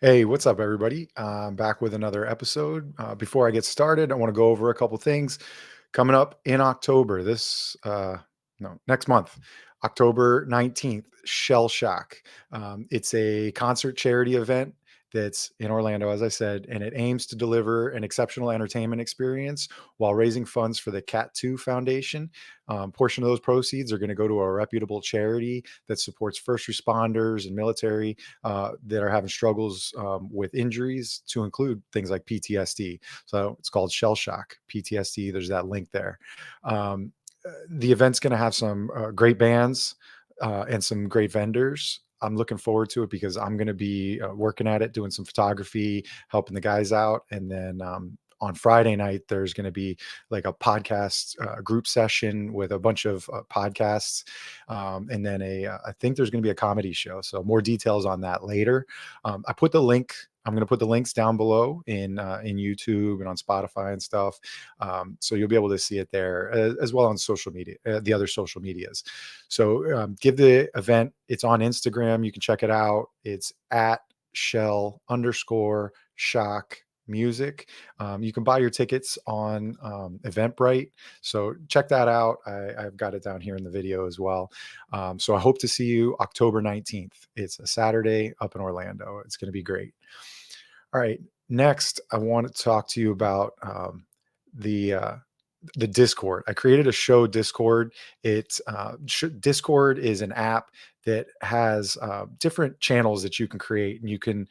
Hey, what's up, everybody? I'm back with another episode. Before I get started, I want to go over a couple things coming up in October. No, next month, October 19th, Shell Shock. It's a concert charity event that's in Orlando, as I said, and it aims to deliver an exceptional entertainment experience while raising funds for the Cat 2 Foundation. Portion of those proceeds are going to go to a reputable charity that supports first responders and military that are having struggles with injuries, to include things like PTSD. So it's called Shell Shock PTSD. There's that link there. The event's going to have some great bands and some great vendors. I'm looking forward to it because I'm going to be working at it, doing some photography, helping the guys out. And then on Friday night, there's going to be like a podcast group session with a bunch of podcasts. And then I think there's going to be a comedy show. So more details on that later. I put the link. I'm going to put the links down below in YouTube and on Spotify and stuff. So you'll be able to see it there as well on social media, the other social medias. So give the event, it's on Instagram. You can check it out. It's at shell_shock music. You can buy your tickets on Eventbrite. So check that out. I've got it down here in the video as well. So I hope to see you October 19th. It's a Saturday up in Orlando. It's going to be great. All right. Next, I want to talk to you about the uh, the Discord. I created a show Discord. Discord is an app that has different channels that you can create, and you can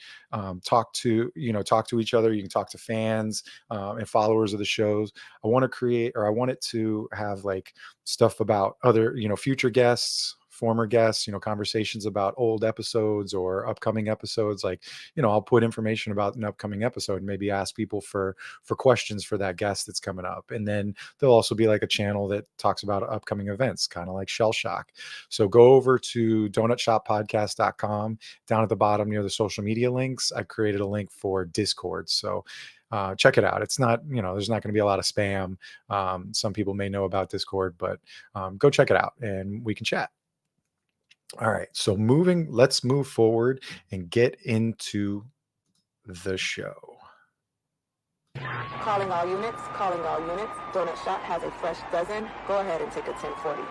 talk to each other. You can talk to fans and followers of the shows. I want it to have like stuff about other future guests, former guests, conversations about old episodes or upcoming episodes. Like, I'll put information about an upcoming episode and maybe ask people for questions for that guest that's coming up. And then there'll also be like a channel that talks about upcoming events, kind of like Shell Shock. So go over to donutshoppodcast.com. Down at the bottom near the social media links, I created a link for Discord. So check it out. It's not, there's not going to be a lot of spam. Some people may know about Discord, but go check it out and we can chat. All right. So let's move forward and get into the show. Calling all units, calling all units. Donut Shop has a fresh dozen. Go ahead and take a 1040.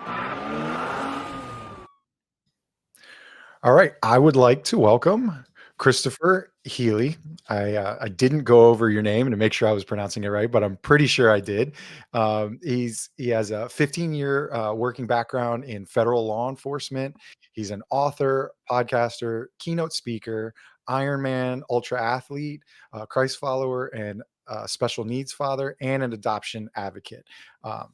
All right. I would like to welcome Kristofor Healey. I didn't go over your name to make sure I was pronouncing it right, but I'm pretty sure I did. He has a 15-year working background in federal law enforcement. He's an author, podcaster, keynote speaker, Ironman ultra athlete, Christ follower, and special needs father, and an adoption advocate.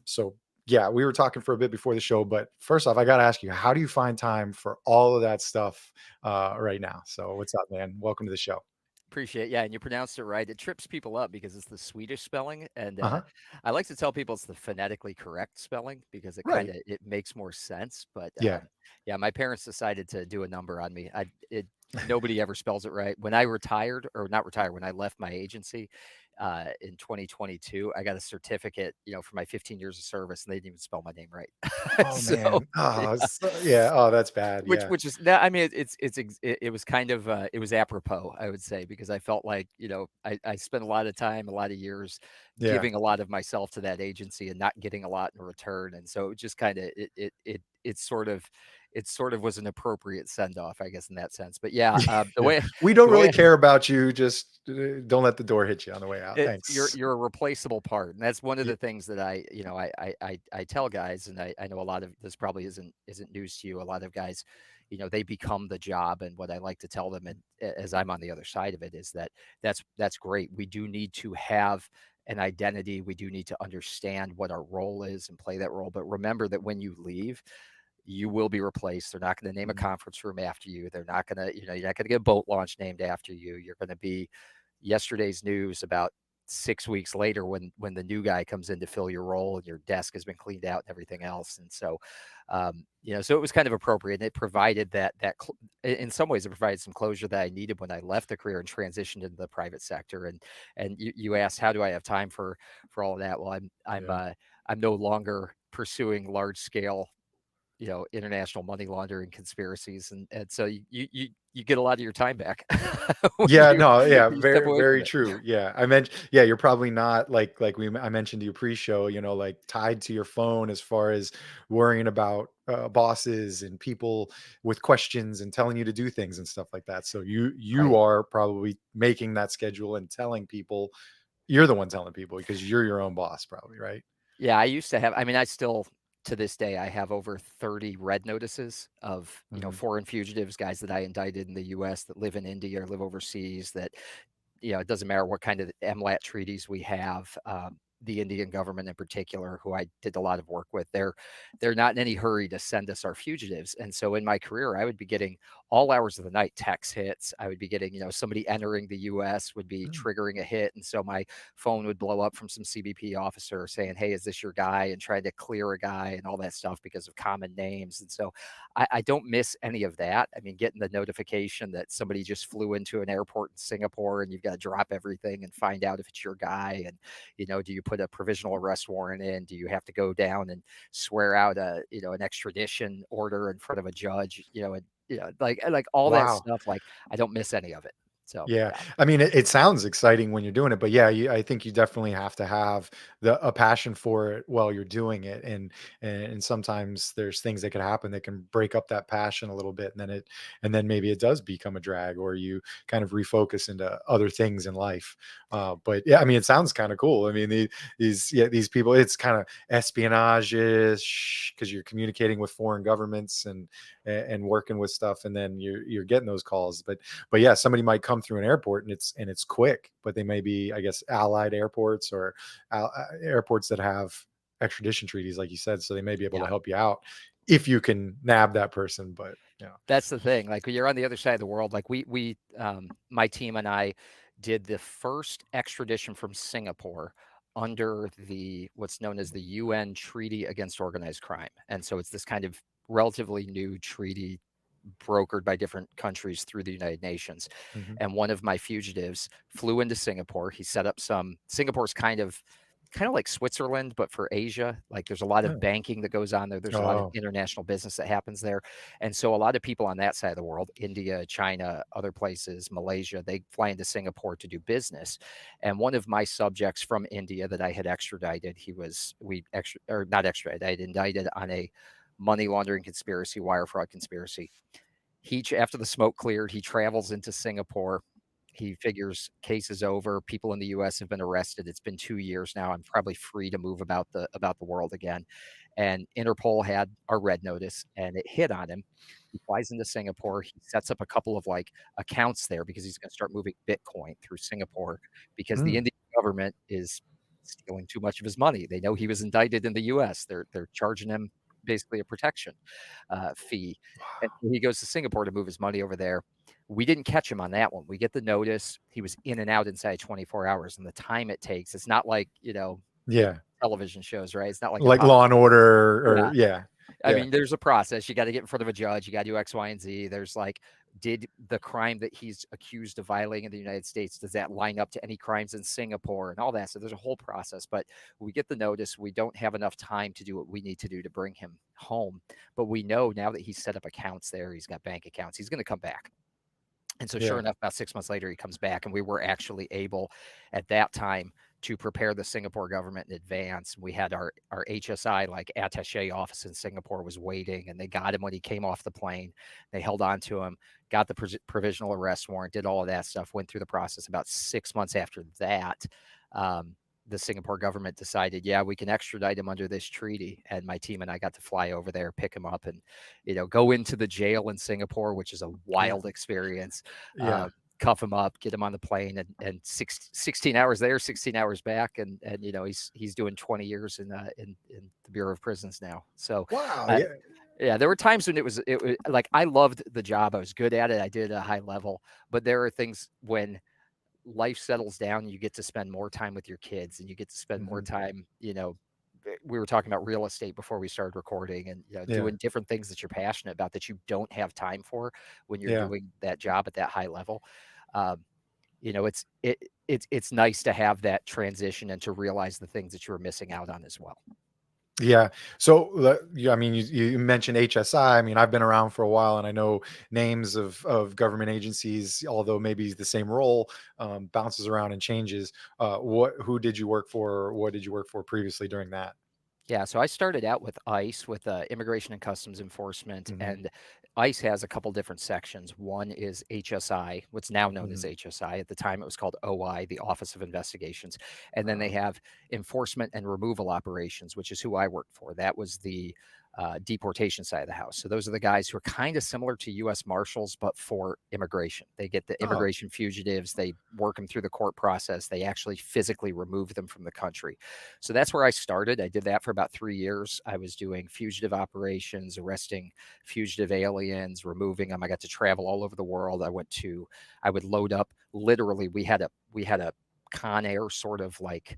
So yeah, we were talking for a bit before the show, but first off, I got to ask you, how do you find time for all of that stuff right now? So what's up, man? Welcome to the show. Appreciate yeah, and you pronounced it right. It trips people up because it's the Swedish spelling, and, Uh-huh. I like to tell people it's the phonetically correct spelling because Right. it makes more sense, but, Yeah. yeah, my parents decided to do a number on me. Nobody ever spells it right. When I retired or not retired, when I left my agency, in 2022, I got a certificate, for my 15 years of service, and they didn't even spell my name right. Oh So, man. yeah. Oh, yeah. Oh, that's bad. Yeah. Which is no, I mean, it was kind of, it was apropos, I would say, because I felt like, I spent a lot of time, a lot of years Yeah. giving a lot of myself to that agency and not getting a lot in return, and so it just kinda it sort of was an appropriate send off, I guess, in that sense, but yeah, Yeah. We don't the way really care about you. Just don't let the door hit you on the way out. Thanks. you're a replaceable part, and that's one of Yeah. the things that I tell guys, and I know a lot of this probably isn't news to you. A lot of guys, they become the job, and what I like to tell them, and as I'm on the other side of it, is that that's great. We do need to have an identity. We do need to understand what our role is and play that role. But remember that when you leave, you will be replaced. They're not going to name a Mhm. conference room after you. They're not going to, you're not going to get a boat launch named after you. You're going to be yesterday's news about 6 weeks later when the new guy comes in to fill your role and your desk has been cleaned out and everything else. And so, so it was kind of appropriate. And it provided in some ways, it provided some closure that I needed when I left the career and transitioned into the private sector. And you asked, how do I have time for all of that? Well, Yeah. I'm no longer pursuing large scale international money laundering conspiracies, and so you get a lot of your time back when Yeah, you no, yeah, when you step very, away from very it. true. Yeah, yeah, you're probably not I mentioned to you pre-show, like tied to your phone as far as worrying about bosses and people with questions and telling you to do things and stuff like that. So you Right. are probably making that schedule and telling people. You're the one telling people because you're your own boss, probably, right? Yeah, I used to have, I mean, I still, to this day, I have over 30 red notices of, Hmm. foreign fugitives, guys that I indicted in the US that live in India or live overseas that, it doesn't matter what kind of MLAT treaties we have. The Indian government in particular, who I did a lot of work with, they're not in any hurry to send us our fugitives. And so in my career, I would be getting all hours of the night text hits. I would be getting, somebody entering the US would be triggering a hit. And so my phone would blow up from some CBP officer saying, "Hey, is this your guy?" and trying to clear a guy and all that stuff because of common names. And so I don't miss any of that. I mean, getting the notification that somebody just flew into an airport in Singapore and you've got to drop everything and find out if it's your guy. And, do you put a provisional arrest warrant in? Do you have to go down and swear out an extradition order in front of a judge? Like all that Wow. stuff. Like I don't miss any of it. So Yeah, yeah, I mean, it sounds exciting when you're doing it, but yeah, I think you definitely have to have a passion for it while you're doing it, and sometimes there's things that could happen that can break up that passion a little bit, and then maybe it does become a drag, or you kind of refocus into other things in life. But yeah, I mean, it sounds kind of cool. I mean, these people, it's kind of espionage because you're communicating with foreign governments and working with stuff, and then you're getting those calls, but yeah, somebody might come through an airport and it's quick, but they may be, I guess, allied airports or airports that have extradition treaties, like you said. So they may be able yeah. to help you out if you can nab that person. But yeah. That's the thing. Like when you're on the other side of the world, like my team and I did the first extradition from Singapore under the what's known as the UN Treaty Against Organized Crime. And so it's this kind of relatively new treaty brokered by different countries through the United Nations. Hmm. And one of my fugitives flew into Singapore. He set up Singapore's kind of like Switzerland, but for Asia. Like there's a lot of Oh. banking that goes on there. There's a lot of Oh. international business that happens there. And so a lot of people on that side of the world, India, China, other places, Malaysia, they fly into Singapore to do business. And one of my subjects from India that I had extradited, or not extradited, I had indicted on a money laundering conspiracy, wire fraud conspiracy. After the smoke cleared, he travels into Singapore. He figures case is over. People in the U.S. have been arrested. It's been 2 years now. I'm probably free to move about the world again. And Interpol had our red notice, and it hit on him. He flies into Singapore. He sets up a couple of like accounts there because he's going to start moving Bitcoin through Singapore because the Mm. Indian government is stealing too much of his money. They know he was indicted in the U.S. They're charging him basically a protection fee, and Wow. he goes to Singapore to move his money over there. We didn't catch him on that one. We get the notice. He was in and out inside 24 hours, and the time it takes, it's not like, Yeah, television shows, right? It's not like a like top. Law and Order, Yeah. or yeah, I yeah, mean, there's a process. You got to get in front of a judge. You got to do X, Y, and Z. There's like, did the crime that he's accused of violating in the United States, does that line up to any crimes in Singapore and all that? So there's a whole process. But we get the notice. We don't have enough time to do what we need to do to bring him home. But we know now that he's set up accounts there, he's got bank accounts, he's going to come back. And so, sure yeah. enough, about 6 months later, he comes back, and we were actually able at that time to prepare the Singapore government in advance. We had our HSI, like attaché office in Singapore, was waiting, and they got him when he came off the plane. They held on to him, got the provisional arrest warrant, did all of that stuff, went through the process. About 6 months after that, the Singapore government decided, yeah, we can extradite him under this treaty. And my team and I got to fly over there, pick him up, and go into the jail in Singapore, which is a Oh, wild experience. yeah. Cuff him up, get him on the plane, and 16 hours there, 16 hours back, and he's doing 20 years in the Bureau of Prisons now. So, Wow. uh, Yeah. yeah, there were times when it was like I loved the job, I was good at it, I did at a high level, but there are things when life settles down, you get to spend more time with your kids, and you get to spend more Hmm. time, we were talking about real estate before we started recording, and Yeah. doing different things that you're passionate about that you don't have time for when you're Yeah. doing that job at that high level. um, it's nice to have that transition and to realize the things that you were missing out on as well. Yeah. So, yeah, I mean, you mentioned HSI. I mean, I've been around for a while, and I know names of government agencies, although maybe the same role bounces around and changes. Who did you work for? Or what did you work for previously during that? Yeah, so I started out with ICE, with Immigration and Customs Enforcement, Hmm. and ICE has a couple different sections. One is HSI, what's now known as Hmm. HSI. At the time, it was called OI, the Office of Investigations, and then they Uh, have Enforcement and Removal Operations, which is who I worked for. That was the deportation side of the house. So those are the guys who are kind of similar to U.S. Marshals, but for immigration. They get the oh, immigration fugitives, they work them through the court process, they actually physically remove them from the country. So that's where I started. I did that for about 3 years. I was doing fugitive operations, arresting fugitive aliens, removing them. I got to travel all over the world. I would load up. Literally, we had a Con Air sort of like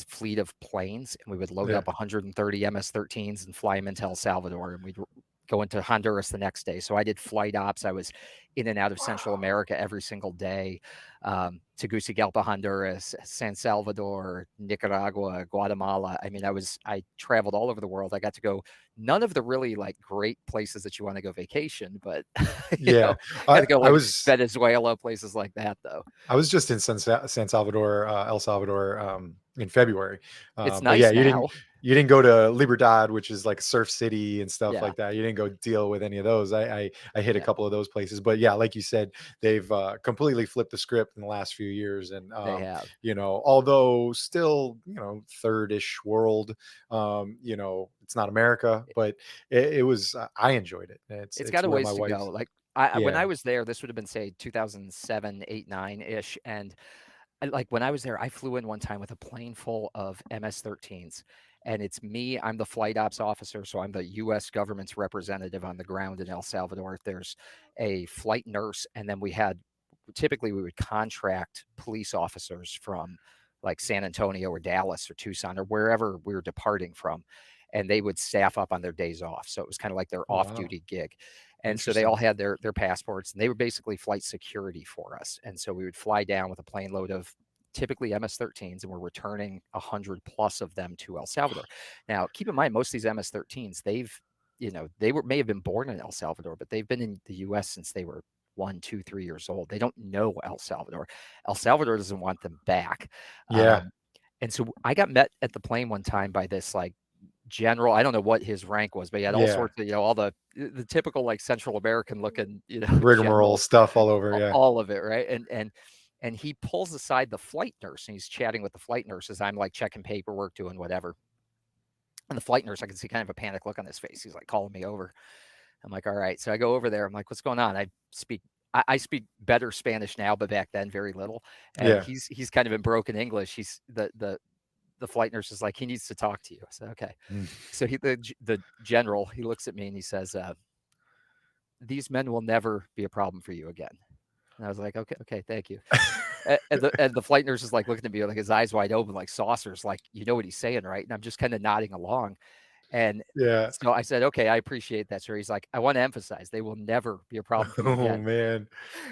fleet of planes, and we would load yeah. up 130 MS-13s and fly them into El Salvador, and we'd go into Honduras the next day. So I did flight ops. I was in and out of Central Wow. America every single day. Tegucigalpa, Honduras, San Salvador, Nicaragua, Guatemala. I mean, I traveled all over the world. I got to go none of the really like great places that you want to go vacation, but Yeah. got I to go I like was Venezuela, places like that though. I was just in San Salvador, El Salvador, in February. It's But yeah, nice now. you didn't go to Libertad, which is like Surf City and stuff Yeah, like that. You didn't go deal with any of those. I hit a yeah, couple of those places, but yeah, like you said, they've completely flipped the script in the last few years, and they have. although still third-ish world, it's not America, but it was I enjoyed it. It's It's got a where my ways to go. wife's. Like when Yeah. I was there, this would have been say 2007, 8, 9 ish, and like when I was there, I flew in one time with a plane full of MS-13s, and it's me. I'm the flight ops officer, so I'm the U.S. government's representative on the ground in El Salvador. There's a flight nurse, and then typically we would contract police officers from like San Antonio or Dallas or Tucson or wherever we were departing from, and they would staff up on their days off. So it was kind of like their Oh, wow. off-duty gig. And so they all Interesting. had their passports, and they were basically flight security for us. And so we would fly down with a plane load of typically MS-13s, and we're returning 100 plus of them to El Salvador. Now, keep in mind, most of these MS-13s, may have been born in El Salvador, but they've been in the U.S. since they were 1, 2, 3 years old. They don't know El Salvador. El Salvador doesn't want them back. Yeah. And so I got met at the plane one time by this like general. I don't know what his rank was, but he had all Yeah. sorts of, all the typical like Central American looking, Rigmarole generals, stuff all over. Yeah. all of it, right? And he pulls aside the flight nurse and he's chatting with the flight nurse as I'm like checking paperwork, doing whatever. And the flight nurse, I can see kind of a panic look on his face. He's like calling me over. I'm like, all right. So I go over there. I'm like, what's going on? I speak better Spanish now, but back then very little. And Yeah. he's kind of in broken English. He's the flight nurse is like, he needs to talk to you. I said, okay. Mm. So the general, he looks at me and he says, these men will never be a problem for you again. And I was like, okay, thank you. And the flight nurse is like looking at me like his eyes wide open, like saucers, like, you know what he's saying, right? And I'm just kind of nodding along. And Yeah. so I said, okay, I appreciate that, sir. He's like, I want to emphasize they will never be a problem for you Oh again. man.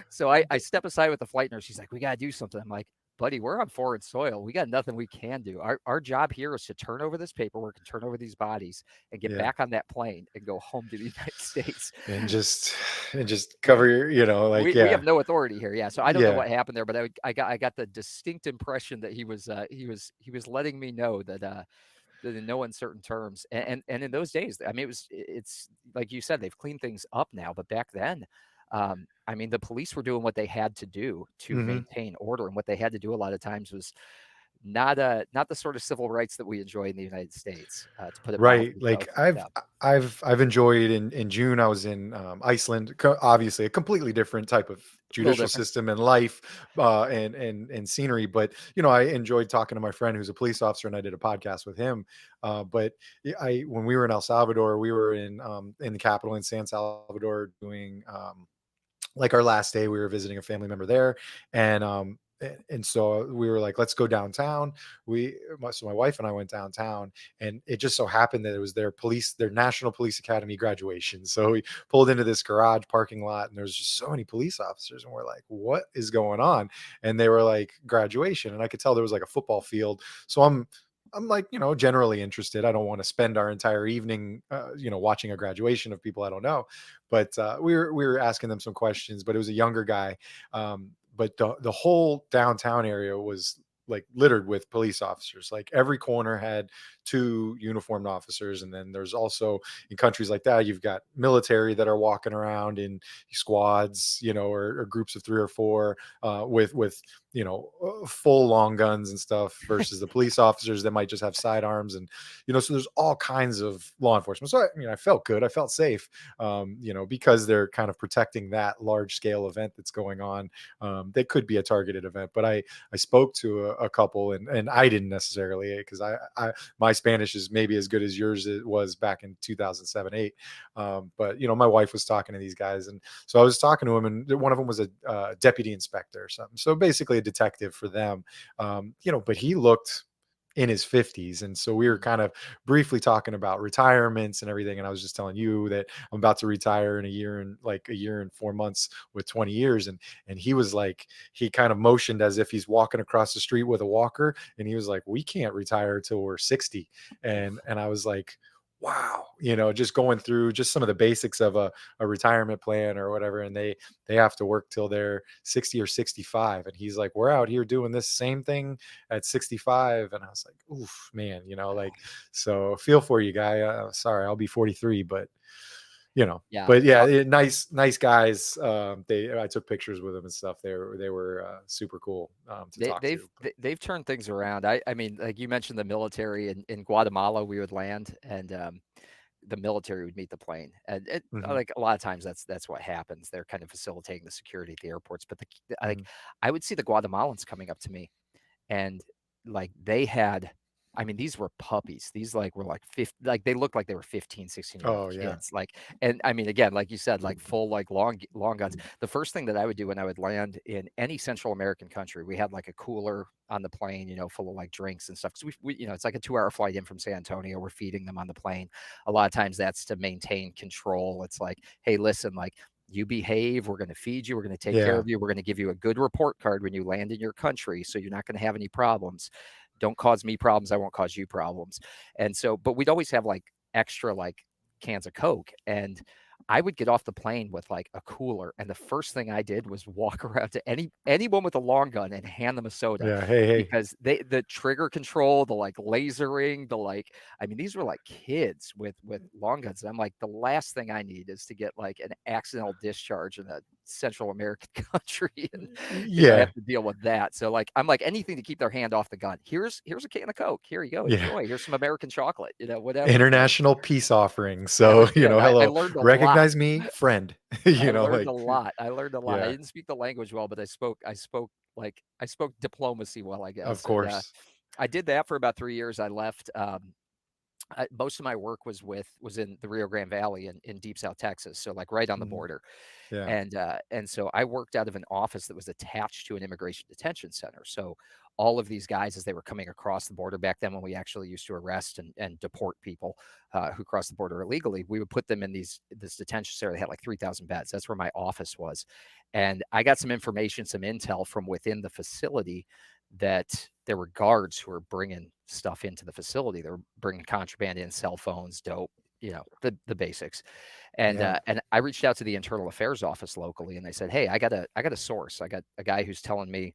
So I step aside with the flight nurse. She's like, we got to do something. I'm like, buddy, we're on foreign soil. We got nothing we can do. Our job here is to turn over this paperwork and turn over these bodies and get Yeah. back on that plane and go home to the United States. And just Right. cover your, We have yeah. no authority here. Yeah. So I don't know Yeah. what happened there, but I got the distinct impression that he was letting me know that in no uncertain terms. And in those days, I mean, it's like you said, they've cleaned things up now, but back then, I mean, the police were doing what they had to do to Hmm. maintain order, and what they had to do a lot of times was not the sort of civil rights that we enjoy in the United States, to put it Right. mildly. So Like yeah, I've enjoyed in June. I was in Iceland. Obviously, a completely different type of a little judicial different. system and life, and scenery. But I enjoyed talking to my friend who's a police officer, and I did a podcast with him. But I when we were in El Salvador, we were in the capital in San Salvador doing like our last day. We were visiting a family member there, and so we were like, let's go downtown. So my wife and I went downtown, and it just so happened that it was their National Police Academy graduation. So we pulled into this garage parking lot, and there was just so many police officers, and we're like, what is going on? And they were like, graduation. And I could tell there was like a football field. So I'm like, generally interested. I don't want to spend our entire evening, watching a graduation of people I don't know. But we were asking them some questions. But it was a younger guy. But the whole downtown area was like littered with police officers. Like every corner had two uniformed officers, and then there's also, in countries like that, you've got military that are walking around in squads, or groups of three or four, with full long guns and stuff, versus the police officers that might just have sidearms. And so there's all kinds of law enforcement. So I felt good, I felt safe, because they're kind of protecting that large scale event that's going on. They could be a targeted event, but I spoke to a couple, and I didn't necessarily, because I my Spanish is maybe as good as yours it was back in 2007, 8. But my wife was talking to these guys, and so I was talking to him, and one of them was a deputy inspector or something. So basically a detective for them. But he looked in his 50s. And so we were kind of briefly talking about retirements and everything. And I was just telling you that I'm about to retire in a year and 4 months with 20 years. And he was like, he kind of motioned as if he's walking across the street with a walker. And he was like, we can't retire till we're 60. And I was like, wow, just going through just some of the basics of a retirement plan or whatever. And they have to work till they're 60 or 65. And he's like, we're out here doing this same thing at 65. And I was like, oof, man, like, so feel for you, guy. Sorry, I'll be 43, but Yeah. but yeah, nice guys. I took pictures with them and stuff. They were super cool to They, talk they've to. they- they've turned things around. I mean, like you mentioned, the military in Guatemala, we would land, and the military would meet the plane, and Mhm, like a lot of times that's what happens. They're kind of facilitating the security at the airports. But mhm. I would see the Guatemalans coming up to me, and like they had, I mean, these were puppies. These like were like 50, like they looked like they were 15, 16-year-old Oh yeah. kids. Like, and I mean, again, like you said, like full, like long guns. The first thing that I would do when I would land in any Central American country, we had like a cooler on the plane, full of like drinks and stuff. Cause we it's like a 2-hour flight in from San Antonio. We're feeding them on the plane. A lot of times that's to maintain control. It's like, hey, listen, like, you behave, we're going to feed you, we're going to take care Yeah. of you, we're going to give you a good report card when you land in your country, so you're not going to have any problems. Don't cause me problems, I won't cause you problems. And so, but we'd always have like extra like cans of Coke, and I would get off the plane with like a cooler, and the first thing I did was walk around to anyone with a long gun and hand them a soda, Yeah. Hey. because the trigger control, the like lasering, the like, I mean, these were like kids with long guns. And I'm like, the last thing I need is to get like an accidental discharge in a Central American country, and Yeah. have to deal with that. So like, I'm like, anything to keep their hand off the gun. Here's a can of Coke. Here you go, Yeah. enjoy. Here's some American chocolate, whatever. And International peace offering. that So, was good. I hello, learned a lot. recognize me, friend. I learned a Like, lot. I learned a lot. I yeah, didn't speak the language well, but I spoke diplomacy well, I of guess. And course. I did that for about 3 years. I left. Most of my work was in the Rio Grande Valley in deep South Texas, so like right on the Mhm. border. Yeah. And so I worked out of an office that was attached to an immigration detention center. So all of these guys, as they were coming across the border back then, when we actually used to arrest and deport people who crossed the border illegally, we would put them in this detention center. They had like 3,000 beds. That's where my office was, and I got some information, some intel from within the facility, that there were guards who were bringing stuff into the facility. They were bringing contraband in, cell phones, dope, the basics. Yeah. And I reached out to the internal affairs office locally, and they said, "Hey, I got a source. I got a guy who's telling me,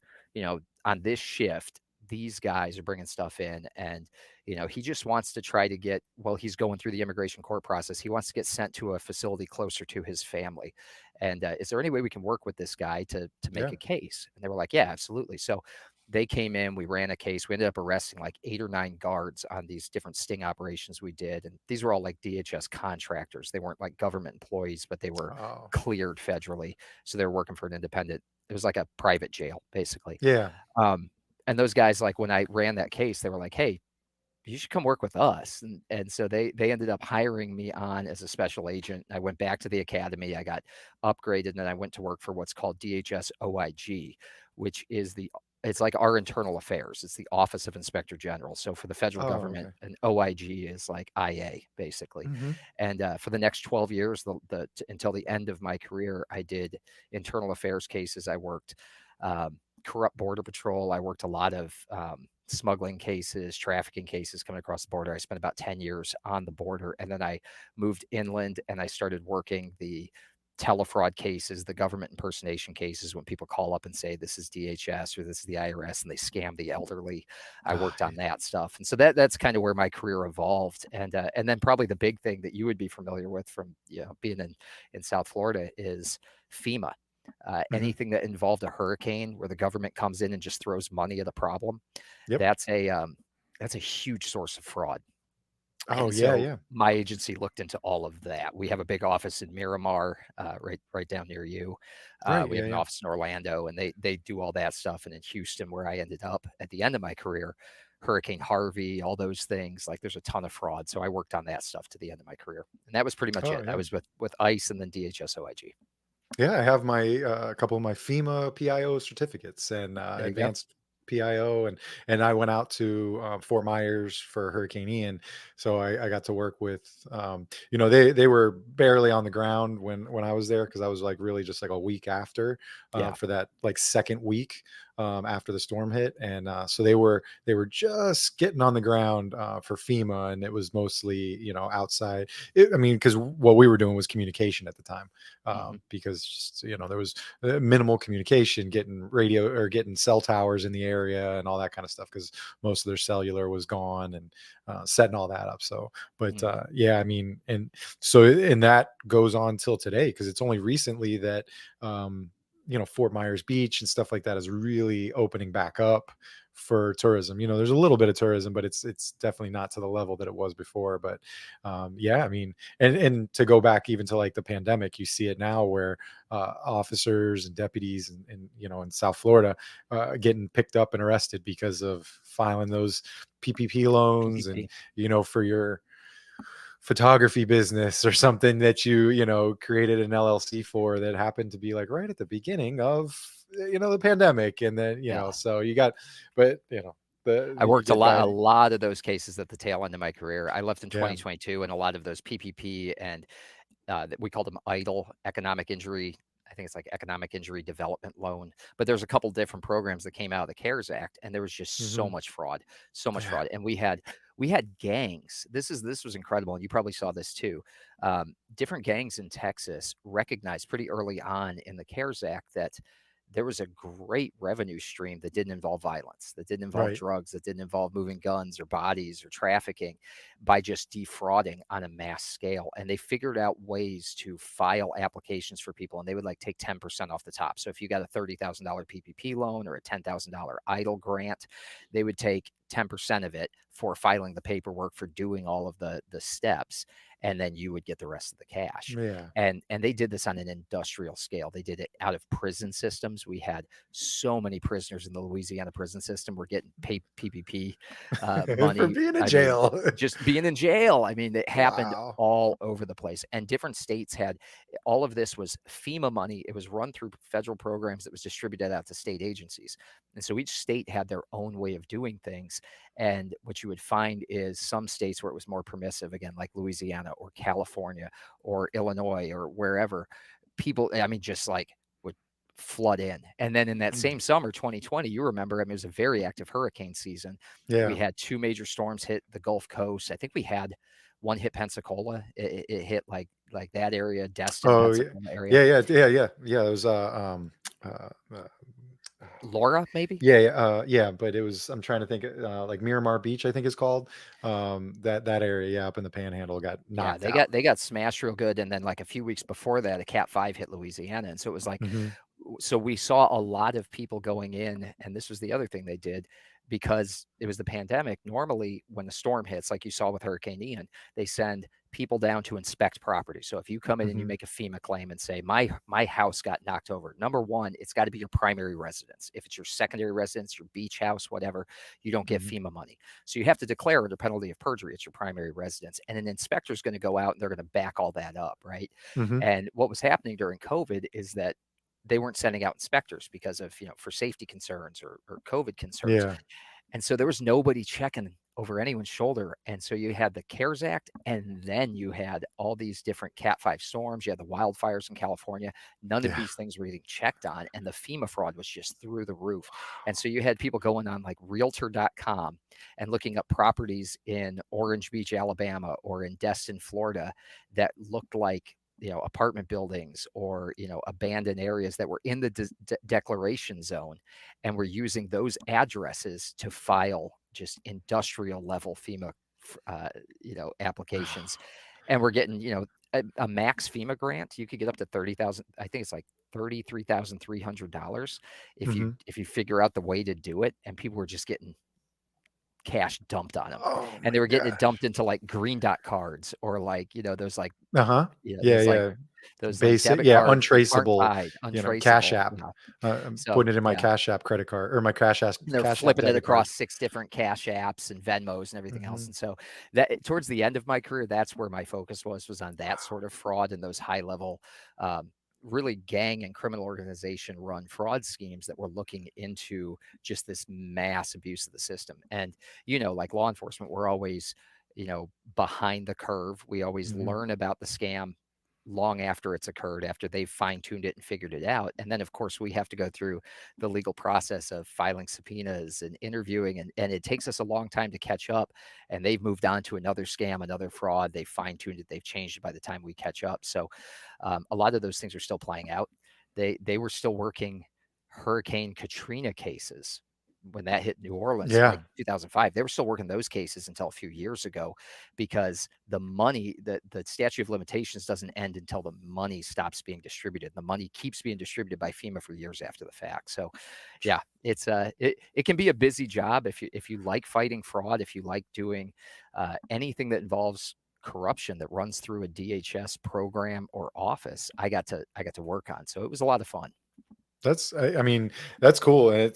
on this shift, these guys are bringing stuff in, and he just wants to try to get. Well, he's going through the immigration court process. He wants to get sent to a facility closer to his family. And is there any way we can work with this guy to make Yeah. a case?" And they were like, "Yeah, absolutely." So they came in, we ran a case. We ended up arresting like 8 or 9 guards on these different sting operations we did. And these were all like DHS contractors. They weren't like government employees, but they were Oh, cleared federally. So they were working for an independent, it was like a private jail, basically. yeah. Um, and those guys, like when I ran that case, they were like, "Hey, you should come work with us." And so they ended up hiring me on as a special agent. I went back to the academy. I got upgraded, and then I went to work for what's called DHS OIG, which is it's like our internal affairs. It's the Office of Inspector General. So for the federal Oh, government, okay. an OIG is like IA, basically. Hmm. And for the next 12 years, until the end of my career, I did internal affairs cases. I worked corrupt border patrol. I worked a lot of smuggling cases, trafficking cases coming across the border. I spent about 10 years on the border, and then I moved inland and I started working the telefraud cases, the government impersonation cases, when people call up and say this is DHS or this is the IRS and they scam the elderly. I Ah, worked on that stuff, and so that's kind of where my career evolved. And then probably the big thing that you would be familiar with from being in South Florida is FEMA. mhm. Anything that involved a hurricane where the government comes in and just throws money at a problem, Yep. that's a huge source of fraud. Oh, And yeah, so yeah. my agency looked into all of that. We have a big office in Miramar, right down near you. Right, We yeah, have an yeah. office in Orlando, and they do all that stuff. And in Houston, where I ended up at the end of my career, Hurricane Harvey, all those things, like there's a ton of fraud. So I worked on that stuff to the end of my career, and that was pretty much Oh, it. I yeah. was with ICE and then DHS OIG. Yeah, I have my a couple of my FEMA PIO certificates and There you go. advanced PIO, and I went out to Fort Myers for Hurricane Ian, so I got to work with they were barely on the ground when I was there because I was like really just like a week after Yeah. for that like second week after the storm hit, and so they were just getting on the ground for FEMA, and it was mostly outside. I mean, because what we were doing was communication at the time Hmm. because just there was minimal communication, getting radio or getting cell towers in the area and all that kind of stuff because most of their cellular was gone and setting all that up. So, but Hmm. yeah, I mean, and that goes on till today because it's only recently that Fort Myers Beach and stuff like that is really opening back up for tourism. There's a little bit of tourism, but it's definitely not to the level that it was before. But yeah, I mean, and to go back even to like the pandemic, you see it now where officers and deputies in South Florida getting picked up and arrested because of filing those PPP loans and PPP. for your photography business or something that you created an LLC for that happened to be like right at the beginning of the pandemic, and then Yeah. so you got, but I you worked a get lot back. a lot of those cases at the tail end of my career. I left in Yeah. 2022, and a lot of those PPP and that we called them EIDL, economic injury. I think it's like economic injury development loan. But there's a couple different programs that came out of the CARES Act, and there was just Hmm. so much Yeah. fraud. And we had was incredible, and you probably saw this too. Different gangs in Texas recognized pretty early on in the CARES Act that there was a great revenue stream that didn't involve violence, that didn't involve Right. drugs, that didn't involve moving guns or bodies or trafficking, by just defrauding on a mass scale. And they figured out ways to file applications for people, and they would like take 10% off the top. So if you got a $30,000 PPP loan or a $10,000 EIDL grant, they would take 10% of it for filing the paperwork, for doing all of the steps, and then you would get the rest of the cash. Yeah. And they did this on an industrial scale. They did it out of prison systems. We had so many prisoners in the Louisiana prison system were getting paid PPP For money. being in I mean, jail. just being in jail. I mean, it happened Wow. all over the place. And different states had all of this was FEMA money. It was run through federal programs that was distributed out to state agencies. And so each state had their own way of doing things. And what you would find is some states where it was more permissive, again, like Louisiana or California or Illinois or wherever, people, I mean, just like would flood in. And then in that Mm. same summer, 2020, you remember, I mean, it was a very active hurricane season. We Yeah. had two major storms hit the Gulf Coast. I think we had one hit Pensacola. It hit like that area, Destin, Oh, yeah. Pensacola area. Yeah, yeah, yeah, yeah. Yeah, it was, uh, uh, Laura, maybe. yeah, yeah, yeah, but it was I'm trying to think, like Miramar Beach, I think it's called. That area, yeah, up in the Panhandle got Yeah, knocked they out. got smashed real good. And then like a few weeks before that, a Cat 5 hit Louisiana. And so it was like, Mhm. so we saw a lot of people going in, and this was the other thing they did, because it was the pandemic. Normally, when a storm hits, like you saw with Hurricane Ian, they send people down to inspect property. So if you come in and you Mhm. make a FEMA claim and say my house got knocked over, number one, it's got to be your primary residence. If it's your secondary residence, your beach house, whatever, you don't get Mhm. FEMA money. So you have to declare under penalty of perjury it's your primary residence, and an inspector is going to go out and they're going to back all that up, right? Mhm. And what was happening during COVID is that they weren't sending out inspectors because of, for safety concerns or COVID concerns. Yeah. And so there was nobody checking over anyone's shoulder. And so you had the CARES Act, and then you had all these different Cat 5 storms. You had the wildfires in California. None of Yeah. these things were getting checked on, and the FEMA fraud was just through the roof. And so you had people going on like realtor.com and looking up properties in Orange Beach, Alabama, or in Destin, Florida, that looked like, apartment buildings or, abandoned areas that were in the declaration zone, and we're using those addresses to file just industrial level FEMA, applications. And we're getting, a max FEMA grant. You could get up to 30,000. I think it's like $33,300 if you Hmm. if you figure out the way to do it. And people were just getting cash dumped on them, Oh and my they were getting it god. dumped into like green dot cards, or like, those like, Uh-huh. Yeah, those like yeah. those like Basic, debit yeah, cards that aren't untraceable, tied, Cash untraceable. App. Yeah. I'm So putting it in my yeah. Cash App credit card or my And they're Cash App flipping it debit card. across 6 different cash apps and Venmos and everything else. Mhm. And so that towards the end of my career, that's where my focus was on that sort of fraud and those high level, um, really gang and criminal organization run fraud schemes that were looking into just this mass abuse of the system. And, like law enforcement, we're always, behind the curve. We always Mhm. learn about the scam long after it's occurred, after they've fine tuned it and figured it out. And then, of course, we have to go through the legal process of filing subpoenas and interviewing, and it takes us a long time to catch up. And they've moved on to another scam, another fraud. They've fine-tuned it, they've changed it by the time we catch up. So a lot of those things are still playing out. They were still working Hurricane Katrina cases when that hit New Orleans in Yeah. like 2005. They were still working those cases until a few years ago, because the money, the statute of limitations doesn't end until the money stops being distributed. The money keeps being distributed by FEMA for years after the fact. So yeah, it can be a busy job if you like fighting fraud, if you like doing anything that involves corruption that runs through a DHS program or office. I got to work on. So it was a lot of fun. I mean, that's cool, and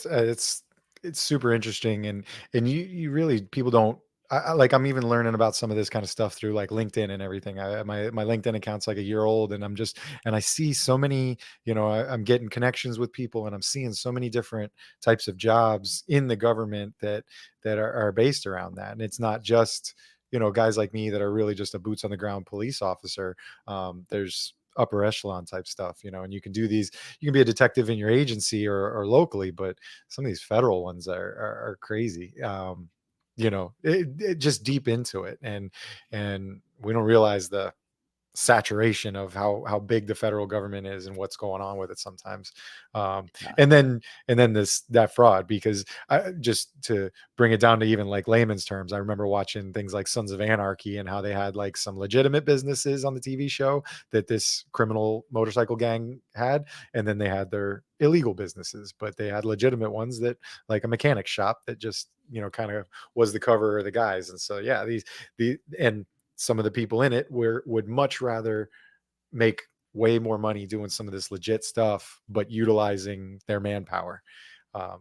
it's super interesting, and you really people don't. Like I'm even learning about some of this kind of stuff through like LinkedIn and everything. My LinkedIn account's like a year old, and I see so many. I'm getting connections with people, and I'm seeing so many different types of jobs in the government that are based around that, and it's not just guys like me that are really just a boots on the ground police officer. There's upper echelon type stuff, and you can be a detective in your agency or locally, but some of these federal ones are crazy. Just deep into it, and we don't realize the saturation of how big the federal government is and what's going on with it sometimes. um Yeah. and then that fraud, because just to bring it down to even like layman's terms, I remember watching things like Sons of Anarchy and how they had like some legitimate businesses on the TV show that this criminal motorcycle gang had, and then they had their illegal businesses, but they had legitimate ones, that like a mechanic shop that just kind of was the cover of the guys. And so yeah, and some of the people in it would much rather make way more money doing some of this legit stuff, but utilizing their manpower.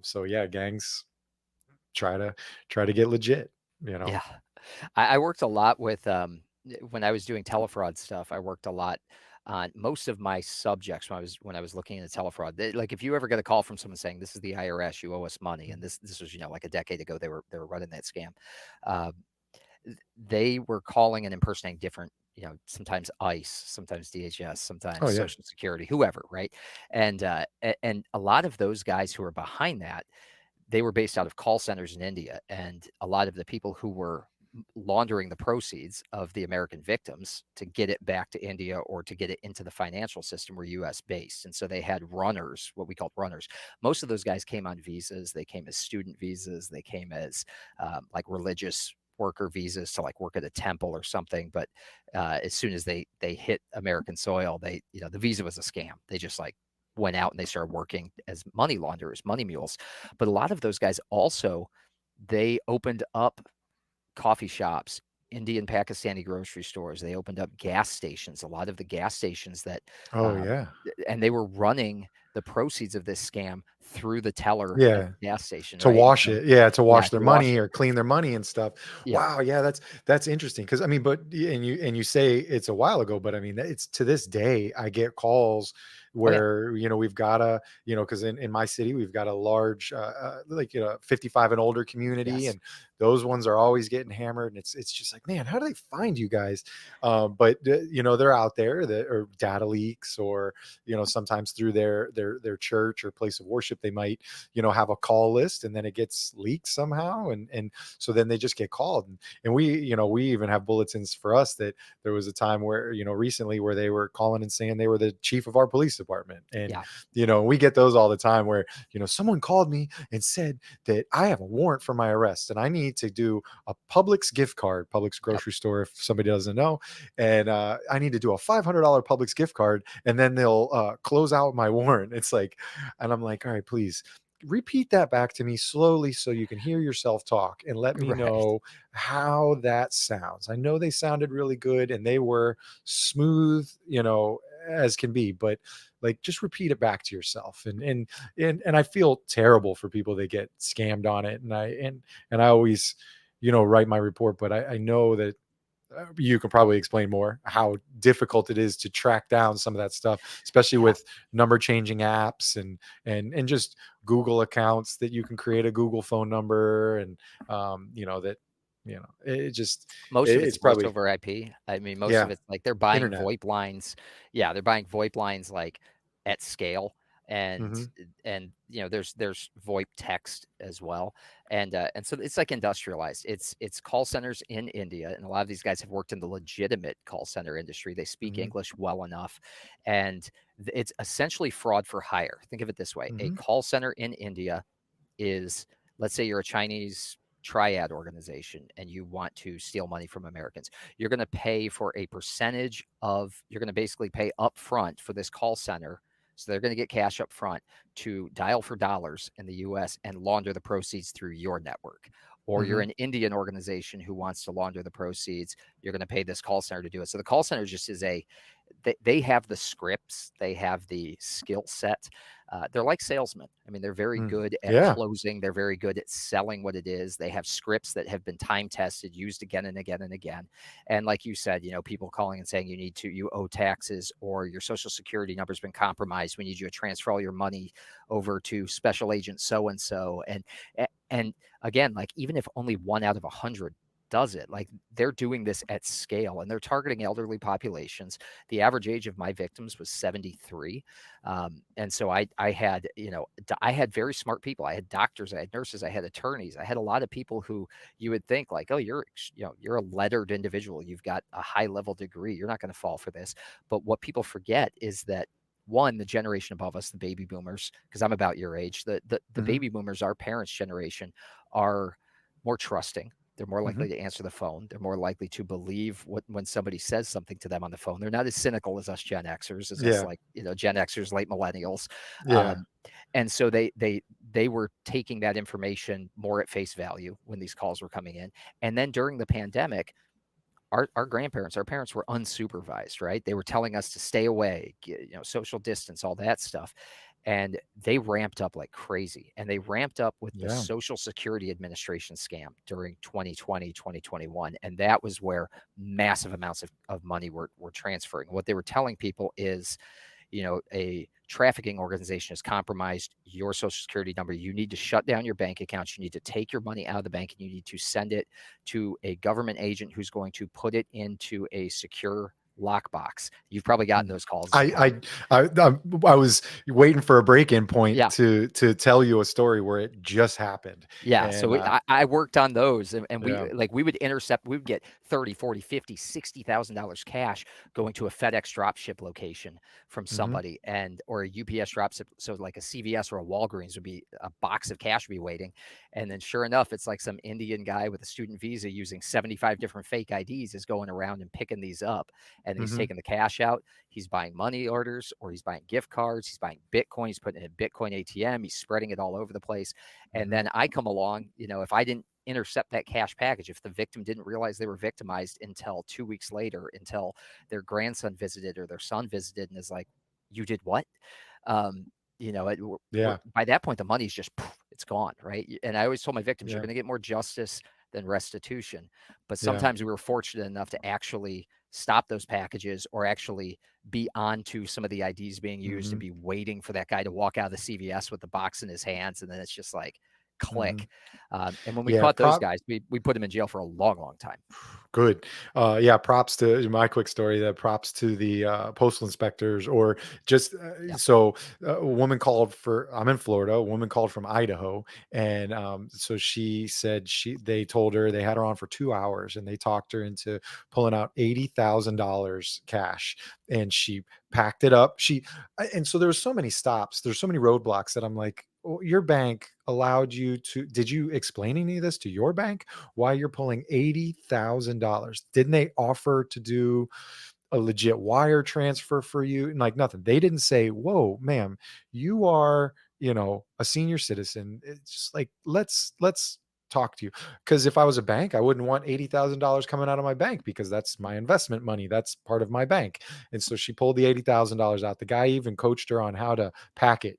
So yeah, gangs try to get legit. Yeah. I worked a lot with, when I was doing telefraud stuff, I worked a lot on most of my subjects when I was looking into telefraud. Like if you ever get a call from someone saying, "This is the IRS, you owe us money," and this was, like a decade ago, they were running that scam. Um, they were calling and impersonating different, sometimes ICE, sometimes DHS, Oh sometimes yeah. Social Security, whoever, right? And and a lot of those guys who were behind that, they were based out of call centers in India, and a lot of the people who were laundering the proceeds of the American victims to get it back to India or to get it into the financial system were US based. And so they had runners, what we called runners. Most of those guys came on visas. They came as student visas. They came as like religious worker visas to like work at a temple or something. But as soon as they hit American soil, the visa was a scam. They just like went out and they started working as money launderers, money mules. But a lot of those guys also, they opened up coffee shops, Indian Pakistani grocery stores. They opened up gas stations. A lot of the gas stations that, Oh um, yeah. and they were running the proceeds of this scam through the teller at Yeah. the gas station, To right? And wash so, it. Yeah, to yeah, wash their to wash money it. or clean their money and stuff. Yep. Wow, yeah, that's interesting. Because I mean, but and you say it's a while ago, but I mean, it's to this day, I get calls Oh yeah. where, we've got a, because in my city, we've got a large, like, 55 and older community, Yes. and those ones are always getting hammered. And it's just like, man, how do they find you guys? But they're out there that or data leaks, or sometimes through their church or place of worship, they might have a call list, and then it gets leaked somehow, and so then they just get called. And we even have bulletins for us that there was a time where recently where they were calling and saying they were the chief of our police department. And Yeah. we get those all the time where someone called me and said that I have a warrant for my arrest and I need to do a Publix gift card, Publix Yep. grocery store, if somebody doesn't know. And I need to do a $500 Publix gift card, and then they'll close out my warrant. It's like, and I'm like, all right, please repeat that back to me slowly so you can hear yourself talk, and let me Right. know how that sounds. I know they sounded really good and they were smooth, as can be, but like, just repeat it back to yourself. And I feel terrible for people that get scammed on it. And I always, write my report, but I know that you can probably explain more how difficult it is to track down some of that stuff, especially Yeah. with number changing apps, and just Google accounts that you can create a Google phone number, and that it just Most of it's it's voice probably, over IP. I mean, most of yeah, it's like they're buying internet. VoIP lines. Yeah, they're buying VoIP lines like at scale, and Hmm. there's VoIP text as well, and so it's like industrialized. It's call centers in India, and a lot of these guys have worked in the legitimate call center industry. They speak Hmm. English well enough, and it's essentially fraud for hire. Think of it this way: a Hmm. call center in India is, let's say you're a Chinese triad organization and you want to steal money from Americans. You're going to pay for a percentage of, you're going to basically pay up front for this call center. So they're going to get cash up front to dial for dollars in the US and launder the proceeds through your network. Or you're Hmm. an Indian organization who wants to launder the proceeds. You're going to pay this call center to do it. So the call center just is they have the scripts, they have the skill set. They're like salesmen. I mean, they're very good at Yeah. closing. They're very good at selling what it is. They have scripts that have been time tested, used again and again and again. And like you said, people calling and saying you owe taxes, or your social security number's been compromised. We need you to transfer all your money over to special agent so and so. And again, like, even if only 1 out of 100 does it, like, they're doing this at scale, and they're targeting elderly populations. The average age of my victims was 73. And so I had, I had very smart people. I had doctors, I had nurses, I had attorneys, I had a lot of people who you would think like, oh, you're a lettered individual, you've got a high level degree, you're not going to fall for this. But what people forget is that, one, the generation above us, the baby boomers, because I'm about your age, the Hmm. baby boomers, our parents' generation, are more trusting. They're more Hmm. likely to answer the phone. They're more likely to believe when somebody says something to them on the phone. They're not as cynical as us Gen Xers, as us, Yeah. like, Gen Xers, late millennials. Yeah. Um, and so they were taking that information more at face value when these calls were coming in. And then during the pandemic, our grandparents, our parents were unsupervised, right? They were telling us to stay away, social distance, all that stuff. And they ramped up like crazy. And they ramped up with the Yeah. Social Security Administration scam during 2020, 2021. And that was where massive amounts of money were transferring. What they were telling people is, a trafficking organization has compromised your social security number. You need to shut down your bank accounts. You need to take your money out of the bank, and you need to send it to a government agent who's going to put it into a secure lockbox. You've probably gotten Mm. those calls. I was waiting for a break-in point Yeah. to tell you a story where it just happened. Yeah, so And I worked on those, and yeah. we would intercept, we would get 30, 40, 50, $60,000 cash going to a FedEx dropship location from Hmm. somebody, or a UPS dropship. So like a CVS or a Walgreens would be, a box of cash would be waiting. And then sure enough, it's like some Indian guy with a student visa using 75 different fake IDs is going around and picking these up, and he's Hmm. taking the cash out. He's buying money orders, or he's buying gift cards. He's buying Bitcoin. He's putting it in a Bitcoin ATM. He's spreading it all over the place. And Hmm. then I come along, if I didn't intercept that cash package, if the victim didn't realize they were victimized until 2 weeks later, until their grandson visited or their son visited and is like, you did what? Um, Yeah. by that point, the money's just poof, it's gone, right? And I always told my victims, you're Yeah. going to get more justice than restitution. But Yeah. sometimes we were fortunate enough to actually stop those packages or actually be onto some of the IDs being used and Hmm. be waiting for that guy to walk out of the CVS with the box in his hands. And then it's just like Hmm. click. And when we Yeah. caught those guys, we put them in jail for a long, long time. Good. Yeah, props to my quick story. That props to the postal inspectors, or just Yeah. a woman called for. I'm in Florida. A woman called from Idaho, and so she said they told her they had her on for 2 hours, and they talked her into pulling out $80,000 cash, and she packed it up. And so there was so many stops. There's so many roadblocks that I'm like, "Oh, your bank allowed you to? Did you explain any of this to your bank? Why you're pulling $80,000? Didn't they offer to do a legit wire transfer for you?" And like nothing. They didn't say, "Whoa, ma'am, you are, a senior citizen." It's just like, let's talk to you. Because if I was a bank, I wouldn't want $80,000 coming out of my bank, because that's my investment money. That's part of my bank. And so she pulled the $80,000 out. The guy even coached her on how to pack it.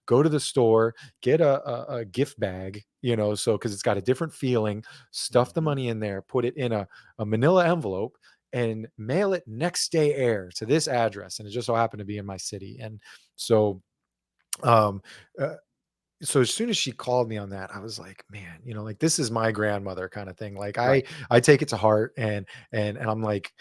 Go to the store, get a gift bag, so because it's got a different feeling, stuff the Mhm. money in there, put it in a manila envelope, and mail it next day air to this address. And it just so happened to be in my city. And so, um, uh, so as soon as she called me on that, I was like, man, like, this is my grandmother kind of thing. Like, I Right. I take it to heart, and I'm like,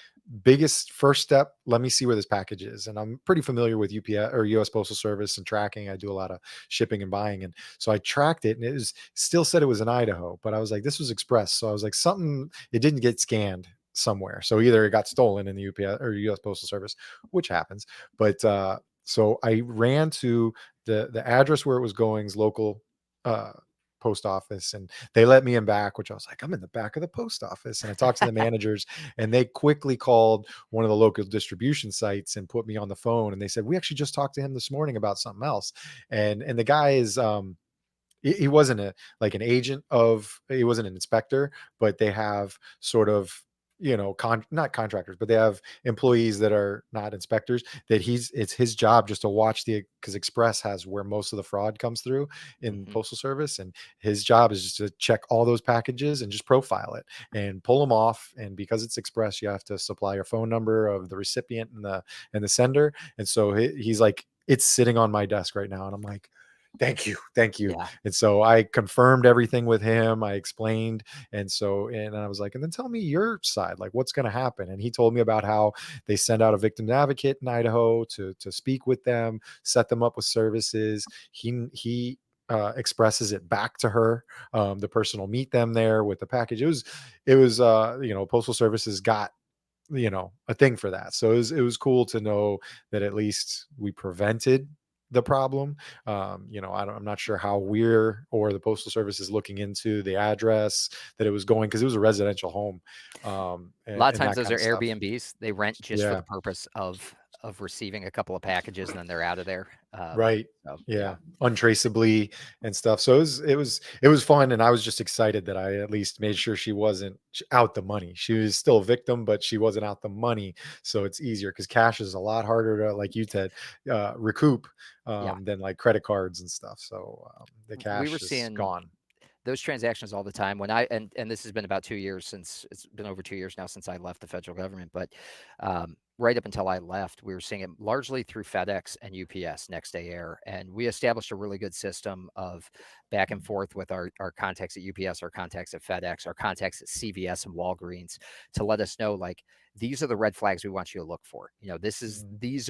biggest first step, let me see where this package is. And I'm pretty familiar with UPS or US Postal Service and tracking. I do a lot of shipping and buying. And so I tracked it, and it was still said it was in Idaho, but I was like, this was express. So I was like, something, it didn't get scanned somewhere. So either it got stolen in the UPS or US Postal Service, which happens. But so I ran to the address where it was going's local uh post office, and they let me in back, which I was like, I'm in the back of the post office. And I talked to the managers, and they quickly called one of the local distribution sites and put me on the phone, and they said, we actually just talked to him this morning about something else. And the guy is he wasn't like an agent of, he wasn't an inspector, but they have sort of, not contractors, but they have employees that are not inspectors, that it's his job just to watch because express has where most of the fraud comes through in Mhm. postal service. And his job is just to check all those packages and just profile it and pull them off. And because it's express, you have to supply your phone number of the recipient and the sender. And so he's like, it's sitting on my desk right now. And I'm like, thank you, thank you. Yeah. And so I confirmed everything with him. I explained. And I was like, and then tell me your side, like, what's going to happen. And he told me about how they send out a victim advocate in Idaho to speak with them, set them up with services. He expresses it back to her. The person will meet them there with the package. It was postal services got a thing for that. So it was cool to know that at least we prevented the problem. I'm not sure how we're, or the postal service is looking into the address that it was going, because it was a residential home, A and, lot of and times that those kind are of stuff. Airbnbs. They rent just for Yeah. the purpose of receiving a couple of packages and then they're out of there. Right. So yeah. Yeah. Untraceably and stuff. So it was fun. And I was just excited that I at least made sure she wasn't out the money. She was still a victim, but she wasn't out the money. So it's easier, because cash is a lot harder to, like you said, recoup, Yeah. than like credit cards and stuff. So the We were cash is seeing gone. those transactions all the time when and this has been about 2 years since it's been over 2 years now since I left the federal government, but right up until I left, we were seeing it largely through FedEx and UPS next day air. And we established a really good system of back and forth with our contacts at UPS, our contacts at FedEx, our contacts at CVS and Walgreens to let us know, like, these are the red flags we want you to look for. Mhm. These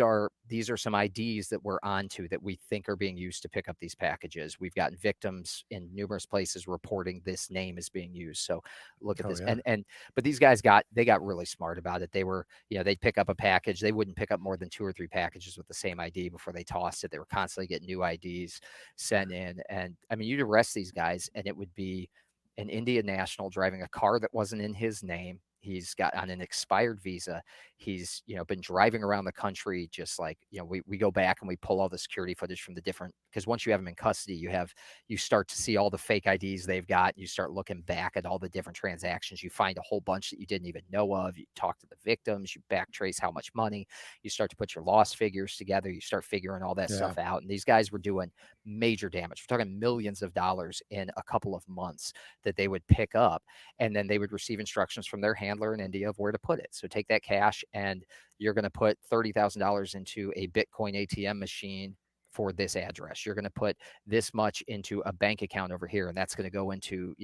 are some IDs that we're onto that we think are being used to pick up these packages. We've gotten victims in numerous places reporting this name is being used. So look at Oh this. yeah. But these guys got really smart about it. They were, they'd pick up a package. They wouldn't pick up more than 2 or 3 packages with the same ID before they tossed it. They were constantly getting new IDs sent in. And I mean, you'd arrest these guys and it would be an Indian national driving a car that wasn't in his name, He's got on an expired visa. He's, been driving around the country, just like, we go back and we pull all the security footage from the different, because once you have them in custody, you start to see all the fake IDs they've got. You start looking back at all the different transactions. You find a whole bunch that you didn't even know of. You talk to the victims, you backtrace how much money, you start to put your loss figures together, you start figuring all that Yeah. stuff out. And these guys were doing major damage. We're talking millions of dollars in a couple of months that they would pick up, and then they would receive instructions from their handler in India of where to put it. So take that cash and you're going to put $30,000 into a Bitcoin ATM machine for this address. You're going to put this much into a bank account over here, and that's going to go into,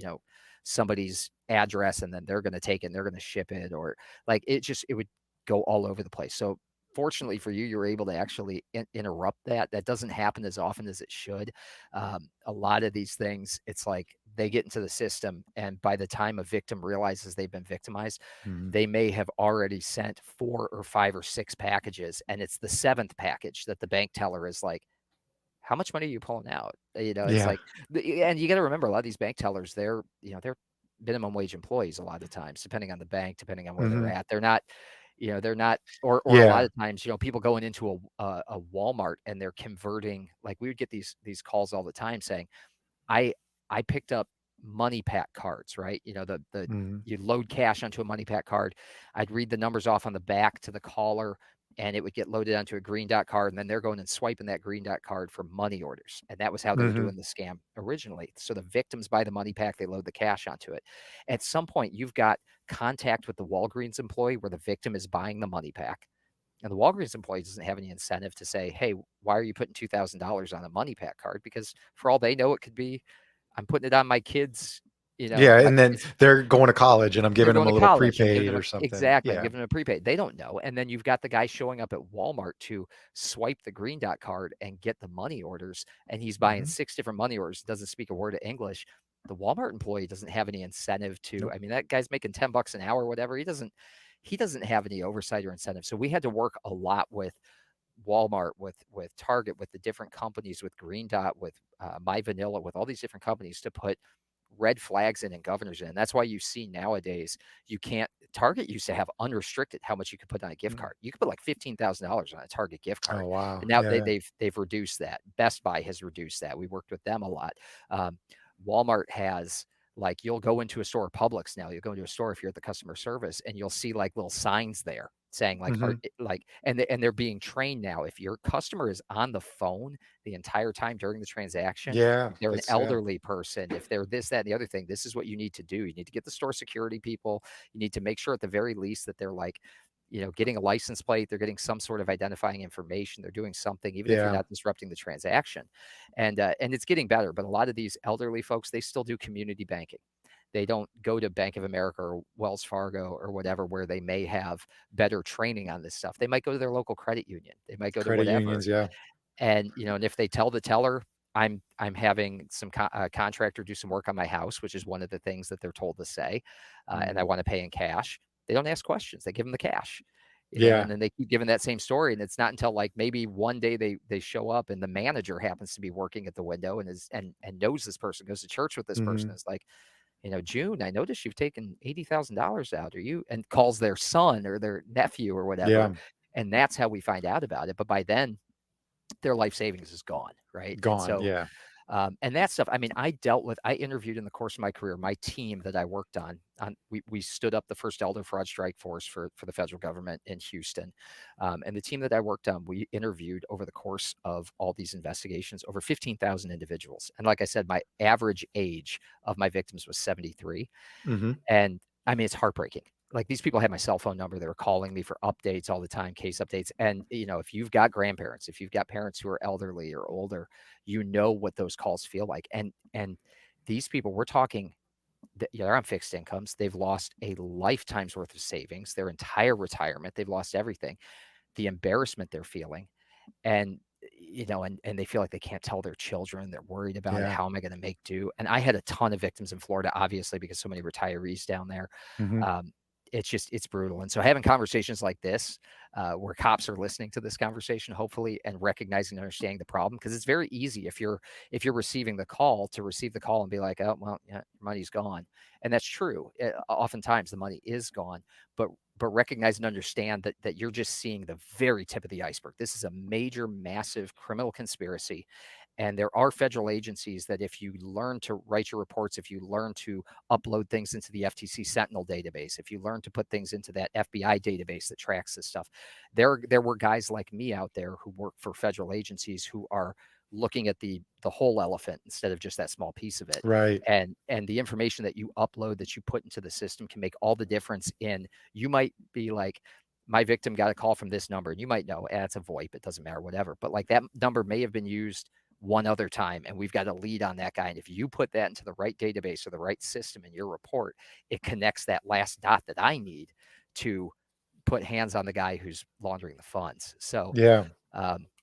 somebody's address, and then they're going to take it and they're going to ship it, or like it would go all over the place. So fortunately for you, you're able to actually interrupt that. That doesn't happen as often as it should. A lot of these things, it's like they get into the system, and by the time a victim realizes they've been victimized, Mhm. they may have already sent 4 or 5 or 6 packages, and it's the 7th package that the bank teller is like, how much money are you pulling out? It's Yeah. like, and you got to remember, a lot of these bank tellers, they're minimum wage employees a lot of times, depending on the bank, depending on where they're Mhm. at. They're not, or a lot Yeah. of times, people going into a Walmart and they're converting. Like we would get these calls all the time saying, I I picked up money pack cards, right? The Mhm. you load cash onto a money pack card. I'd read the numbers off on the back to the caller, and it would get loaded onto a green dot card, and then they're going and swiping that green dot card for money orders. And that was how they were Mhm. doing the scam originally. So the victims buy the money pack, they load the cash onto it. At some point, you've got contact with the Walgreens employee where the victim is buying the money pack. And the Walgreens employee doesn't have any incentive to say, hey, why are you putting $2,000 on a money pack card? Because for all they know, it could be, I'm putting it on my kids, Yeah, my and then kids, they're going to college, and I'm they're giving them going a to little college. I'm giving prepaid them or something. exactly. I'm Yeah. giving them a prepaid. They don't know. And then you've got the guy showing up at Walmart to swipe the green dot card and get the money orders. And he's buying Mhm. 6 different money orders, doesn't speak a word of English. The Walmart employee doesn't have any incentive to, Nope. I mean, that guy's making $10 an hour or whatever. He doesn't have any oversight or incentive. So we had to work a lot with Walmart, with Target, with the different companies, with Green Dot, with My Vanilla, with all these different companies to put red flags in and governors in. And that's why you see nowadays you can't. Target used to have unrestricted how much you could put on a gift Mm. card. You could put like $15,000 on a Target gift Oh, card, wow. and now Yeah. they've reduced that. Best Buy has reduced that. We worked with them a lot. Um, Walmart has. Like you'll go into a store, Publix now. You'll go into a store if you're at the customer service, and you'll see like little signs there saying like Mhm. and they're being trained now. If your customer is on the phone the entire time during the transaction, Yeah, if they're an that's yeah. elderly person, if they're this, that, and the other thing, this is what you need to do. You need to get the store security people. You need to make sure at the very least that they're like, getting a license plate, they're getting some sort of identifying information, they're doing something, even if you're Yeah. not disrupting the transaction. And it's getting better, but a lot of these elderly folks, they still do community banking. They don't go to Bank of America or Wells Fargo or whatever, where they may have better training on this stuff. They might go to their local credit union. They might go to Credit whatever. unions, yeah. And if they tell the teller, I'm having some contractor do some work on my house, which is one of the things that they're told to say, and I Mhm. want to pay in cash. They don't ask questions. They give them the cash, Yeah. and then they keep giving that same story. And it's not until like maybe one day they show up and the manager happens to be working at the window and knows this person, goes to church with this person. Mhm. Is like, June, I noticed you've taken $80,000 out. Are you? And calls their son or their nephew or whatever, Yeah. and that's how we find out about it. But by then, their life savings is gone, right? And Gone, so, yeah. and that stuff. I mean, I interviewed in the course of my career. My team that I worked on we stood up the first elder fraud strike force for the federal government in Houston, and the team that I worked on, we interviewed over the course of all these investigations over 15,000 individuals. And like I said, my average age of my victims was 73. Mhm. And I mean, it's heartbreaking. Like these people had my cell phone number. They were calling me for updates all the time, case updates. And, if you've got grandparents, if you've got parents who are elderly or older, you know what those calls feel like. And these people, we're talking, they're on fixed incomes. They've lost a lifetime's worth of savings, their entire retirement. They've lost everything, the embarrassment they're feeling. And, and they feel like they can't tell their children. They're worried about it. Yeah. How am I going to make do? And I had a ton of victims in Florida, obviously, because so many retirees down there. Mhm. Um, it's brutal. And so having conversations like this, where cops are listening to this conversation, hopefully, and recognizing and understanding the problem, because it's very easy if you're receiving the call to receive the call and be like, oh well, yeah, your money's gone, and that's true. Oftentimes the money is gone, but recognize and understand that you're just seeing the very tip of the iceberg. This is a major, massive criminal conspiracy. And there are federal agencies that if you learn to write your reports, if you learn to upload things into the FTC Sentinel database, if you learn to put things into that FBI database that tracks this stuff, there were guys like me out there who work for federal agencies who are looking at the whole elephant instead of just that small piece of it. Right. And the information that you upload, that you put into the system, can make all the difference. In, you might be like, my victim got a call from this number, and you might know, it's a VoIP, it doesn't matter, whatever. But like, that number may have been used one other time, and we've got a lead on that guy. And if you put that into the right database or the right system in your report, it connects that last dot that I need to put hands on the guy who's laundering the funds. So, Yeah.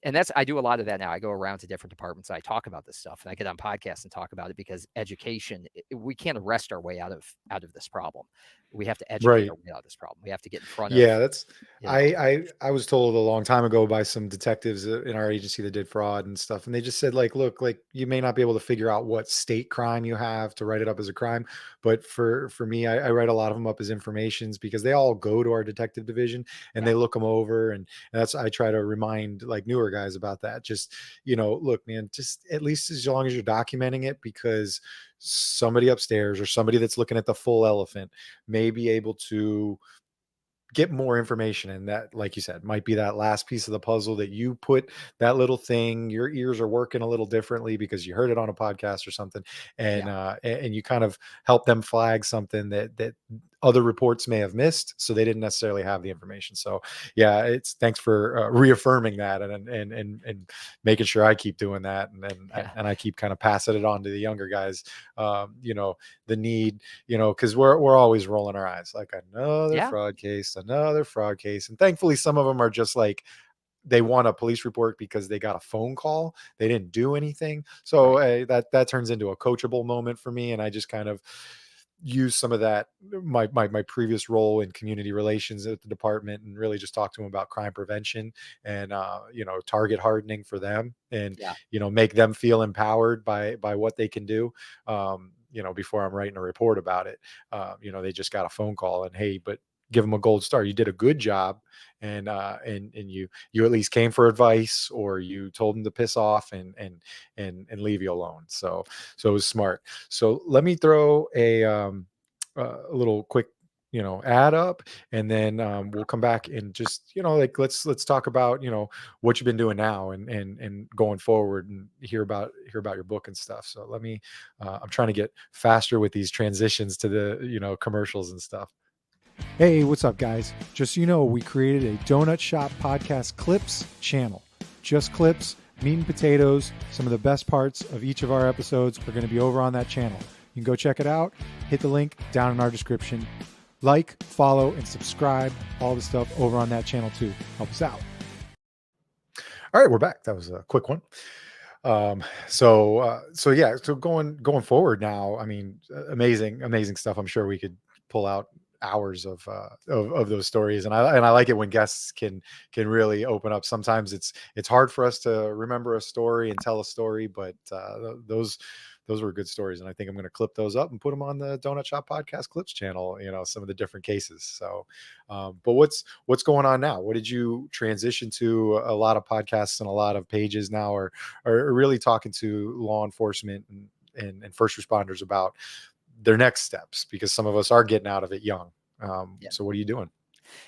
and I do a lot of that now. I go around to different departments, and I talk about this stuff, and I get on podcasts and talk about it, because education, we can't arrest our way out of this problem. We have to educate Right. our way out of this problem. We have to get in front of, Yeah, that's you know, I was told a long time ago by some detectives in our agency that did fraud and stuff, and they just said, like, look, like, you may not be able to figure out what state crime you have to write it up as a crime, but for me, I write a lot of them up as informations, because they all go to our detective division and yeah, they look them over, and that's, I try to remind like newer guys about that. Just, look, man, just at least as long as you're documenting it, because somebody upstairs or somebody that's looking at the full elephant may be able to get more information, and that, like you said, might be that last piece of the puzzle that you put that little thing, your ears are working a little differently because you heard it on a podcast or something, and yeah, and you kind of help them flag something that other reports may have missed, so they didn't necessarily have the information. So yeah, it's, thanks for reaffirming that, and making sure I keep doing that, yeah, and I keep kind of passing it on to the younger guys. The need, because we're always rolling our eyes, like, yeah, another fraud case, and thankfully some of them are just like, they want a police report because they got a phone call, they didn't do anything. So right, that turns into a coachable moment for me, and I just kind of use some of that, my previous role in community relations at the department, and really just talk to them about crime prevention, and target hardening for them, and yeah, make them feel empowered by what they can do. Before I'm writing a report about it, they just got a phone call, and hey, but give them a gold star, you did a good job, and you at least came for advice, or you told them to piss off, and leave you alone. So it was smart. So let me throw a little quick ad up, and then we'll come back and just like, let's talk about what you've been doing now, and going forward, and hear about your book and stuff. So let me, I'm trying to get faster with these transitions to the commercials and stuff. Hey, what's up, guys? Just so you know, we created a Donut Shop Podcast Clips channel. Just clips, meat and potatoes. Some of the best parts of each of our episodes are going to be over on that channel. You can go check it out. Hit the link down in our description. Like, follow, and subscribe. All the stuff over on that channel too. Help us out. All right, we're back. That was a quick one. So yeah, so going forward now, I mean, amazing stuff. I'm sure we could pull out hours of those stories, and I like it when guests can really open up. Sometimes it's hard for us to remember a story and tell a story, but those were good stories, and I think I'm going to clip those up and put them on the Donut Shop Podcast Clips channel. Some of the different cases. So, but what's going on now? What did you transition to? A lot of podcasts and a lot of pages now are really talking to law enforcement and first responders about their next steps, because some of us are getting out of it young. yeah. So what are you doing?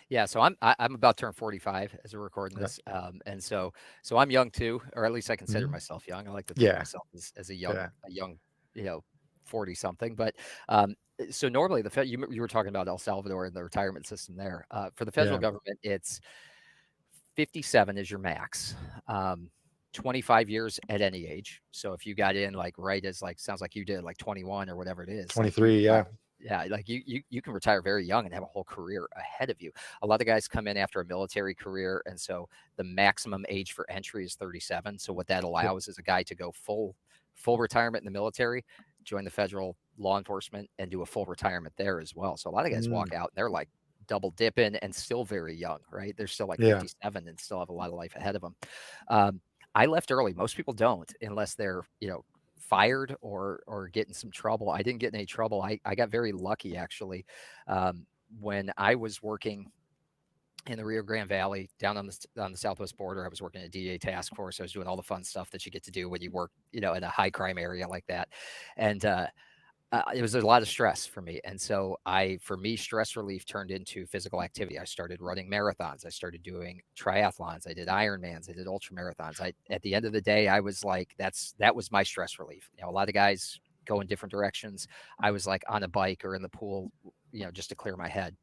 Yeah, so I'm about to turn 45 as we're recording Okay. this, and so I'm young too, or at least I consider Mhm. myself young. I like to think of Yeah. myself as Yeah. a young, 40 something. But so normally you were talking about El Salvador and the retirement system there. For the federal Yeah. government, it's 57 is your max. 25 years at any age. So if you got in like right as, like, sounds like you did, like 21 or whatever it is, like you 23. got, Yeah. yeah, like you can retire very young and have a whole career ahead of you. A lot of guys come in after a military career, and so the maximum age for entry is 37. So what that Yep. allows is a guy to go full retirement in the military, join the federal law enforcement, and do a full retirement there as well. So a lot of guys Mm. walk out and they're like double dipping and still very young, right? They're still like Yeah. 57 and still have a lot of life ahead of them. I left early. Most people don't unless they're, fired or get in some trouble. I didn't get in any trouble. I got very lucky actually. When I was working in the Rio Grande Valley, down on the Southwest border. I was working at a DEA task force. I was doing all the fun stuff that you get to do when you work, in a high crime area like that. And it was a lot of stress for me. And so for me, stress relief turned into physical activity. I started running marathons. I started doing triathlons. I did Ironmans. I did ultra marathons. At the end of the day, I was like, that was my stress relief. A lot of guys go in different directions. I was like on a bike or in the pool, just to clear my head.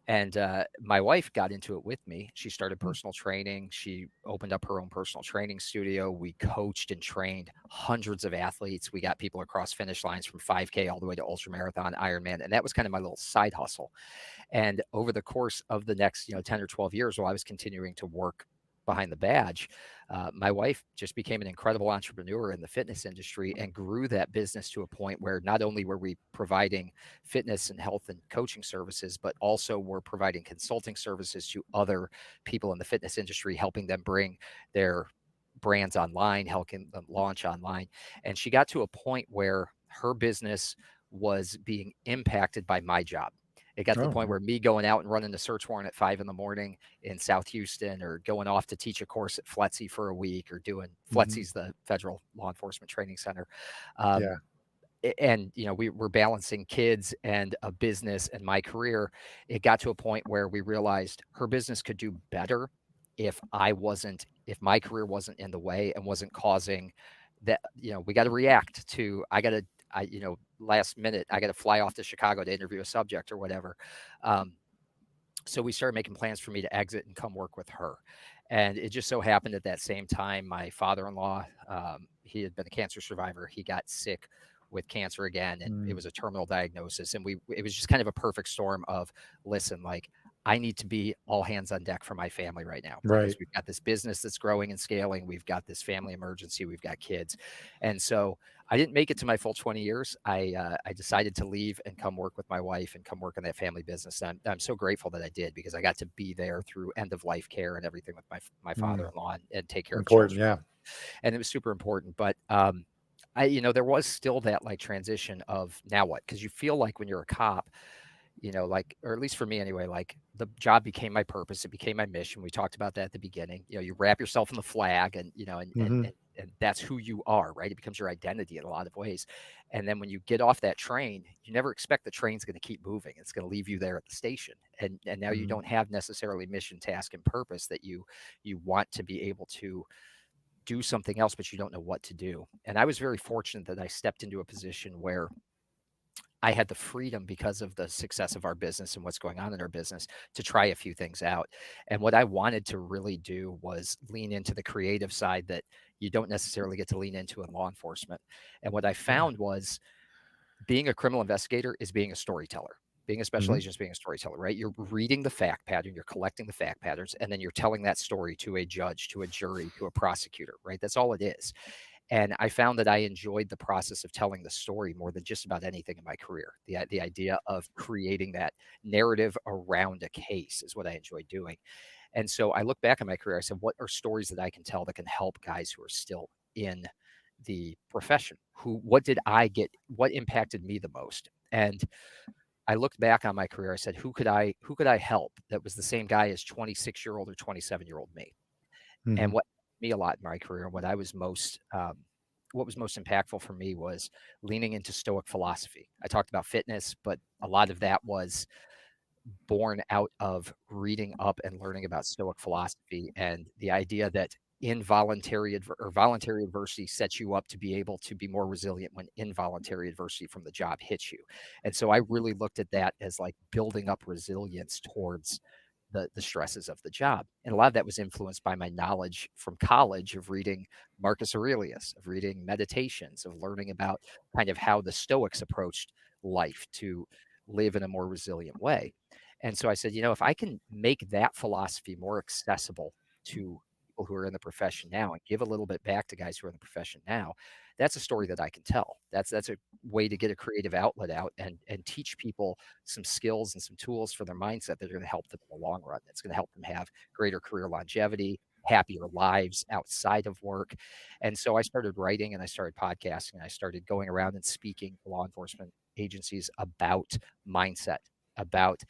And my wife got into it with me. She started personal training. She opened up her own personal training studio. We coached and trained hundreds of athletes. We got people across finish lines from 5K all the way to ultra marathon, Ironman. And that was kind of my little side hustle. And over the course of the next, 10 or 12 years, while I was continuing to work behind the badge, my wife just became an incredible entrepreneur in the fitness industry and grew that business to a point where not only were we providing fitness and health and coaching services, but also we're providing consulting services to other people in the fitness industry, helping them bring their brands online, helping them launch online. And she got to a point where her business was being impacted by my job. It got to the Oh, point where me going out and running a search warrant at 5 in the morning in South Houston, or going off to teach a course at FLETC for a week, or doing mhm. FLETC's the Federal Law Enforcement Training Center. Um, Yeah. and we were balancing kids and a business and my career. It got to a point where we realized her business could do better if my career wasn't in the way and wasn't causing that. We got to react to, last minute I got to fly off to Chicago to interview a subject or whatever. So we started making plans for me to exit and come work with her. And it just so happened at that same time, my father-in-law, he had been a cancer survivor. He got sick with cancer again, and it Mm. was a terminal diagnosis. And it was just kind of a perfect storm of, listen, like, I need to be all hands on deck for my family right now, because Right. we've got this business that's growing and scaling. We've got this family emergency. We've got kids. And so I didn't make it to my full 20 years. I decided to leave and come work with my wife and come work in that family business. And I'm so grateful that I did, because I got to be there through end of life care and everything with my Mm. father-in-law, and take care of Important. children. Yeah. And it was super important. But there was still that like transition of, now what? Because you feel like when you're a cop, like, or at least for me anyway, like, the job became my purpose. It became my mission. We talked about that at the beginning. You wrap yourself in the flag, and, Hmm. and that's who you are, right? It becomes your identity in a lot of ways. And then when you get off that train, you never expect the train's going to keep moving. It's going to leave you there at the station. And now you Hmm. don't have necessarily mission, task, and purpose that you want to be able to do something else, but you don't know what to do. And I was very fortunate that I stepped into a position where I had the freedom, because of the success of our business and what's going on in our business, to try a few things out. And what I wanted to really do was lean into the creative side that you don't necessarily get to lean into in law enforcement. And what I Yeah. found was, being a criminal investigator is being a storyteller. Being a special Hmm. agent is being a storyteller, right? You're reading the fact pattern, you're collecting the fact patterns, and then you're telling that story to a judge, to a jury, to a prosecutor, right? That's all it is. And I found that I enjoyed the process of telling the story more than just about anything in my career. The idea of creating that narrative around a case is what I enjoyed doing. And so I look back at my career, I said, what are stories that I can tell that can help guys who are still in the profession? What did I get? What impacted me the most? And I looked back on my career. I said, who could I help that was the same guy as 26-year-old or 27-year-old me? And Hmm. what helped me a lot in my career, and what was most impactful for me, was leaning into Stoic philosophy. I talked about fitness, but a lot of that was born out of reading up and learning about Stoic philosophy, and the idea that voluntary adversity sets you up to be able to be more resilient when involuntary adversity from the job hits you. And so I really looked at that as like building up resilience towards the stresses of the job. And a lot of that was influenced by my knowledge from college of reading Marcus Aurelius, of reading Meditations, of learning about kind of how the Stoics approached life to live in a more resilient way. And so I said, if I can make that philosophy more accessible to people who are in the profession now and give a little bit back to guys who are in the profession now, that's a story that I can tell. That's a way to get a creative outlet out and teach people some skills and some tools for their mindset that are going to help them in the long run. It's going to help them have greater career longevity, happier lives outside of work. And so I started writing and I started podcasting and I started going around and speaking to law enforcement agencies about mindset, about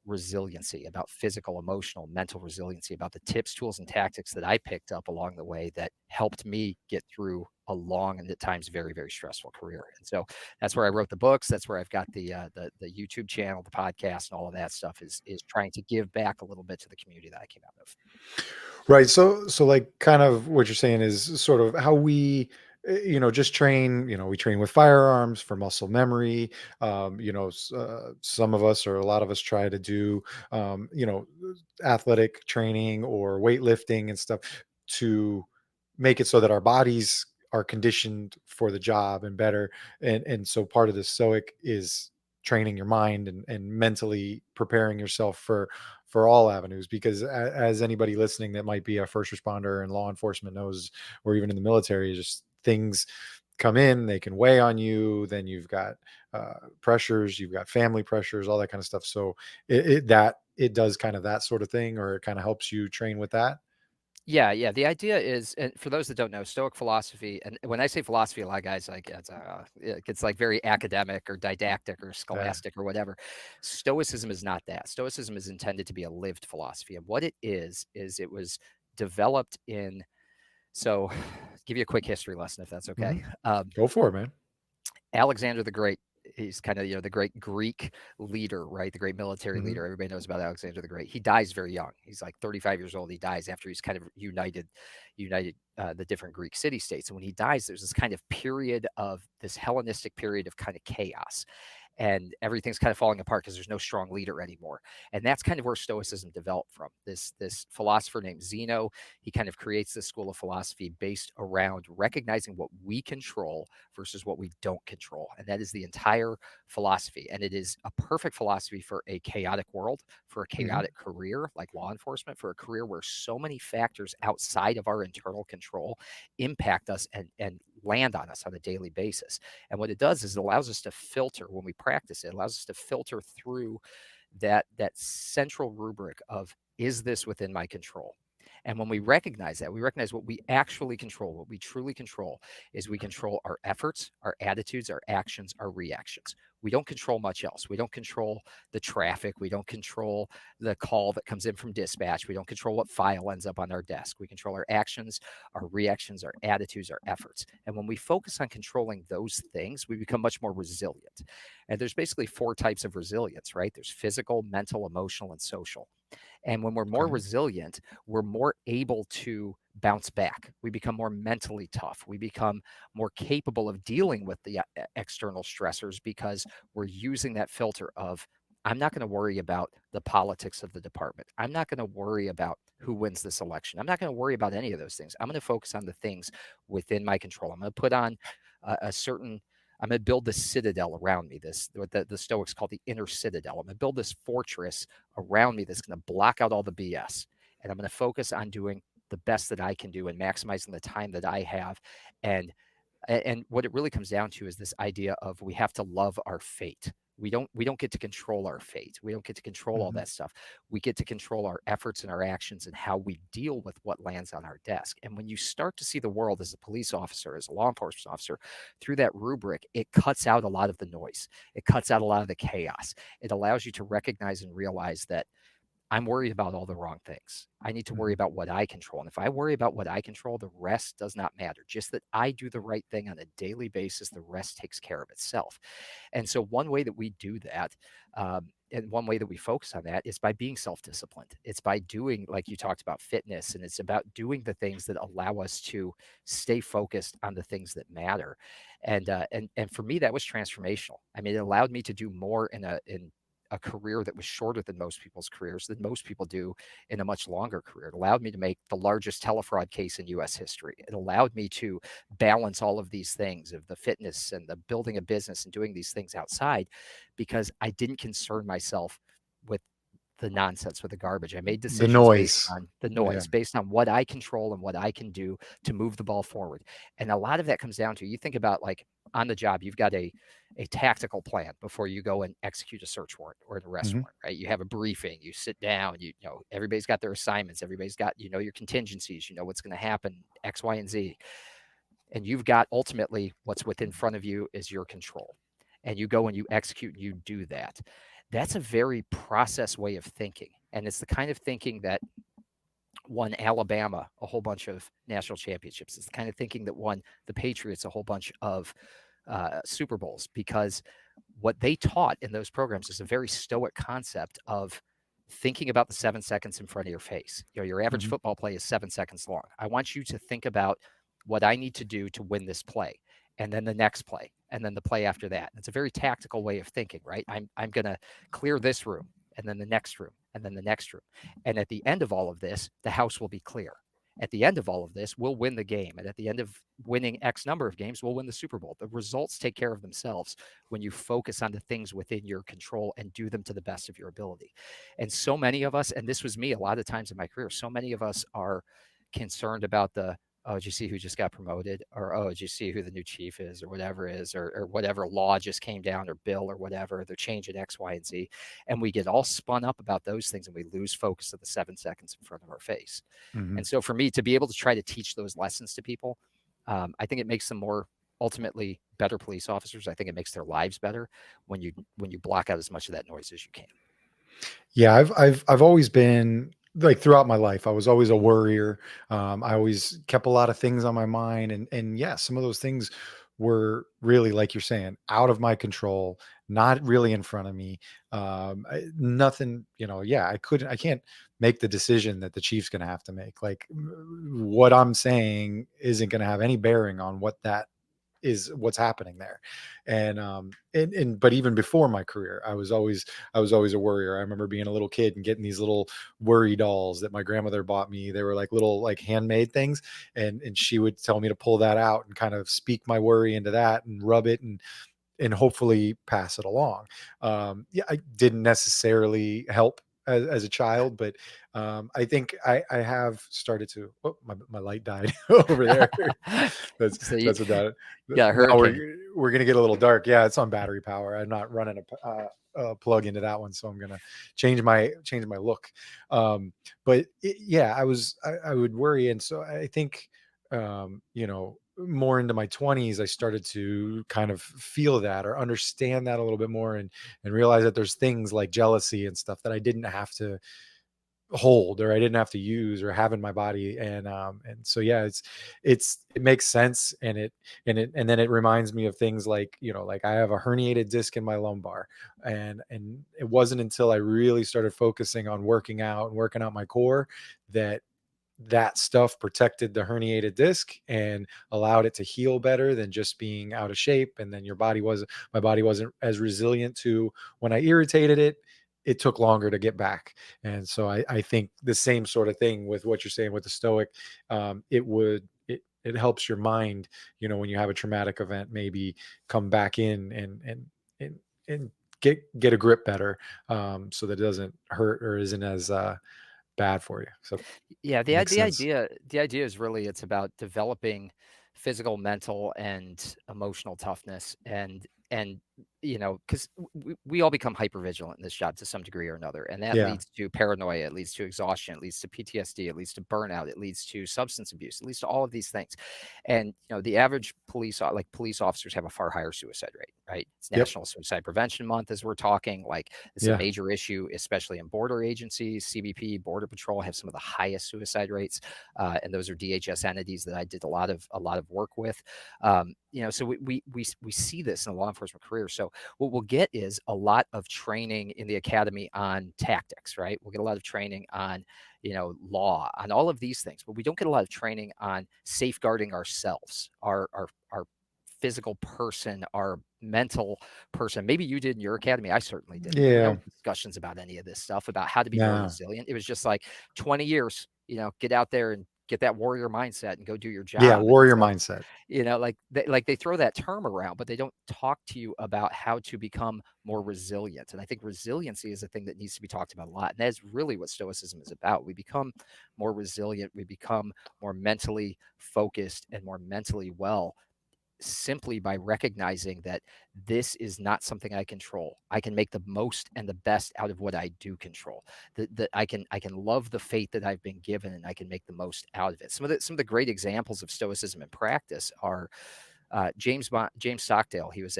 resiliency, about physical, emotional, mental resiliency, about the tips, tools, and tactics that I picked up along the way that helped me get through a long and at times very, very stressful career. And so that's where I wrote the books. That's where I've got the YouTube channel, the podcast, and all of that stuff is trying to give back a little bit to the community that I came out of. Right. So like kind of what you're saying is sort of how we, just train, we train with firearms for muscle memory. Some of us or a lot of us try to do, athletic training or weightlifting and stuff to make it so that our bodies are conditioned for the job and better. And so part of the stoic is training your mind and mentally preparing yourself for all avenues, because as anybody listening that might be a first responder and law enforcement knows, or even in the military, just things come in, they can weigh on you. Then you've got pressures, you've got family pressures, all that kind of stuff. So it does kind of that sort of thing, or it kind of helps you train with that. Yeah. The idea is, and for those that don't know, Stoic philosophy, and when I say philosophy, a lot of guys like it gets like very academic or didactic or Yeah. scholastic or whatever. Stoicism is not that. Stoicism is intended to be a lived philosophy, and what it is it was developed in. So, give you a quick history lesson if that's Hmm. okay. Go for it, man. Alexander the Great, he's kind of the great Greek leader, right? The great military Hmm. leader. Everybody knows about Alexander the Great. He dies very young. He's like 35 years old. He dies after he's kind of united the different Greek city states. And when he dies, there's this kind of period of this Hellenistic period of kind of chaos, and everything's kind of falling apart because there's no strong leader anymore. And that's kind of where Stoicism developed from. This philosopher named Zeno, he kind of creates this school of philosophy based around recognizing what we control versus what we don't control. And that is the entire philosophy. And it is a perfect philosophy for a chaotic world, for a Hmm. chaotic career like law enforcement, for a career where so many factors outside of our internal control impact us and land on us on a daily basis. And what it does is it allows us to filter when we practice it, it allows us to filter through that central rubric of, is this within my control? And when we recognize that, we recognize what we actually control, what we truly control is we control our efforts, our attitudes, our actions, our reactions. We don't control much else. We don't control the traffic. We don't control the call that comes in from dispatch. We don't control what file ends up on our desk. We control our actions, our reactions, our attitudes, our efforts. And when we focus on controlling those things, we become much more resilient. And there's basically 4 types of resilience, right? There's physical, mental, emotional, and social. And when we're more Okay. resilient, we're more able to bounce back. We become more mentally tough. We become more capable of dealing with the external stressors because we're using that filter of, I'm not going to worry about the politics of the department. I'm not going to worry about who wins this election. I'm not going to worry about any of those things. I'm going to focus on the things within my control. I'm going to put on a certain I'm going to build this citadel around me, this what the Stoics call the inner citadel. I'm going to build this fortress around me that's going to block out all the BS. And I'm going to focus on doing the best that I can do and maximizing the time that I have. And and what it really comes down to is this idea of we have to love our fate. We don't get to control our fate. We don't get to control all Hmm. that stuff. We get to control our efforts and our actions and how we deal with what lands on our desk. And when you start to see the world as a police officer, as a law enforcement officer, through that rubric, it cuts out a lot of the noise. It cuts out a lot of the chaos. It allows you to recognize and realize that I'm worried about all the wrong things. I need to worry Hmm. about what I control. And if I worry about what I control, the rest does not matter. Just that I do the right thing on a daily basis, the rest takes care of itself. And so, one way that we do that, and one way that we focus on that is by being self disciplined. It's by doing, like you talked about, fitness, and it's about doing the things that allow us to stay focused on the things that matter. And for me, that was transformational. I mean, it allowed me to do more in a career that was shorter than most people's careers, than most people do in a much longer career. It allowed me to make the largest telefraud case in US history. It allowed me to balance all of these things of the fitness and the building a business and doing these things outside because I didn't concern myself with the nonsense, with the garbage. I made The decisions based noise. on the Yeah. noise, based on what I control and what I can do to move the ball forward. And a lot of that comes down to, you think about, like, on the job, you've got a tactical plan before you go and execute a search warrant or an arrest Hmm. warrant, right? You have a briefing, you sit down, you know, everybody's got their assignments, everybody's got, you know, your contingencies, you know, what's going to happen, X, Y, and Z. And you've got, ultimately, what's within front of you is your control. And you go and you execute, and you do that. That's a very process way of thinking. And it's the kind of thinking that won Alabama a whole bunch of national championships. It's the kind of thinking that won the Patriots a whole bunch of Super Bowls, because what they taught in those programs is a very stoic concept of thinking about the 7 seconds in front of your face. You know, your average Hmm. football play is 7 seconds long. I want you to think about what I need to do to win this play, and then the next play, and then the play after that. It's a very tactical way of thinking, right? I'm going to clear this room, and then the next room, and then the next room. And at the end of all of this, the house will be clear. At the end of all of this, we'll win the game. And at the end of winning X number of games, we'll win the Super Bowl. The results take care of themselves when you focus on the things within your control and do them to the best of your ability. And so many of us, and this was me a lot of times in my career, so many of us are concerned about the, oh, did you see who just got promoted? Or, oh, did you see who the new chief is, or whatever is, or whatever law just came down, or bill, or whatever, they're changing X, Y, and Z. And we get all spun up about those things, and we lose focus of the 7 seconds in front of our face. Hmm. And so for me to be able to try to teach those lessons to people, I think it makes them more, ultimately, better police officers. I think it makes their lives better when you block out as much of that noise as you can. Yeah, I've always been like throughout my life. I was always a worrier. I always kept a lot of things on my mind, and yeah, some of those things were really, like you're saying, out of my control, not really in front of me. Nothing, you know. Yeah, I can't make the decision that the chief's going to have to make. Like what I'm saying isn't going to have any bearing on what that is, what's happening there. And but even before my career, I was always a worrier. I remember being a little kid and getting these little worry dolls that my grandmother bought me. They were like little, like, handmade things, and she would tell me to pull that out and kind of speak my worry into that and rub it and hopefully pass it along. Yeah, I didn't necessarily help as a child, but I think I have started to. Oh, my light died over there. That's So you that's what that. got a Now hurricane. we're gonna get a little dark. Yeah, it's on battery power. I'm not running a plug into that one, so I'm gonna change my look. But yeah, I would worry, and so I think more into my 20s, I started to kind of feel that or understand that a little bit more, and realize that there's things like jealousy and stuff that I didn't have to hold, or I didn't have to use or have in my body. And so yeah, it makes sense. And then it reminds me of things like, like I have a herniated disc in my lumbar, and it wasn't until I really started focusing on working out and working out my core that stuff protected the herniated disc and allowed it to heal better than just being out of shape. And then my body wasn't as resilient to when I irritated it. It took longer to get back. And so I think the same sort of thing with what you're saying with the stoic. It helps your mind, when you have a traumatic event, maybe come back in and get a grip better, so that it doesn't hurt or isn't as bad for you. So Yeah, makes sense. the idea is really, it's about developing physical, mental, and emotional toughness. And because we all become hyper vigilant in this job to some degree or another, and that Yeah. leads to paranoia, it leads to exhaustion, it leads to PTSD, it leads to burnout, it leads to substance abuse, it leads to all of these things. And the average police officers have a far higher suicide rate, right? It's Yep. National Suicide Prevention Month, as we're talking. Like, this is a Yeah. major issue, especially in border agencies. CBP, Border Patrol, have some of the highest suicide rates, and those are DHS entities that I did a lot of work with. So we see this in a law enforcement career. So what we'll get is a lot of training in the academy on tactics, right? We'll get a lot of training on, law, on all of these things, but we don't get a lot of training on safeguarding ourselves, our physical person, our mental person. Maybe you did in your academy. I certainly didn't. There were no Yeah. discussions about any of this stuff, about how to be more No. resilient. It was just like 20 years, get out there and get that warrior mindset and go do your Yeah, job. And warrior so, mindset. like they throw that term around, but they don't talk to you about how to become more resilient. And I think resiliency is a thing that needs to be talked about a lot. And that's really what Stoicism is about. We become more resilient, we become more mentally focused and more mentally well, simply by recognizing that this is not something I control. I can make the most and the best out of what I do control. That I can love the fate that I've been given, and I can make the most out of it. Some of the great examples of Stoicism in practice are James Stockdale. He was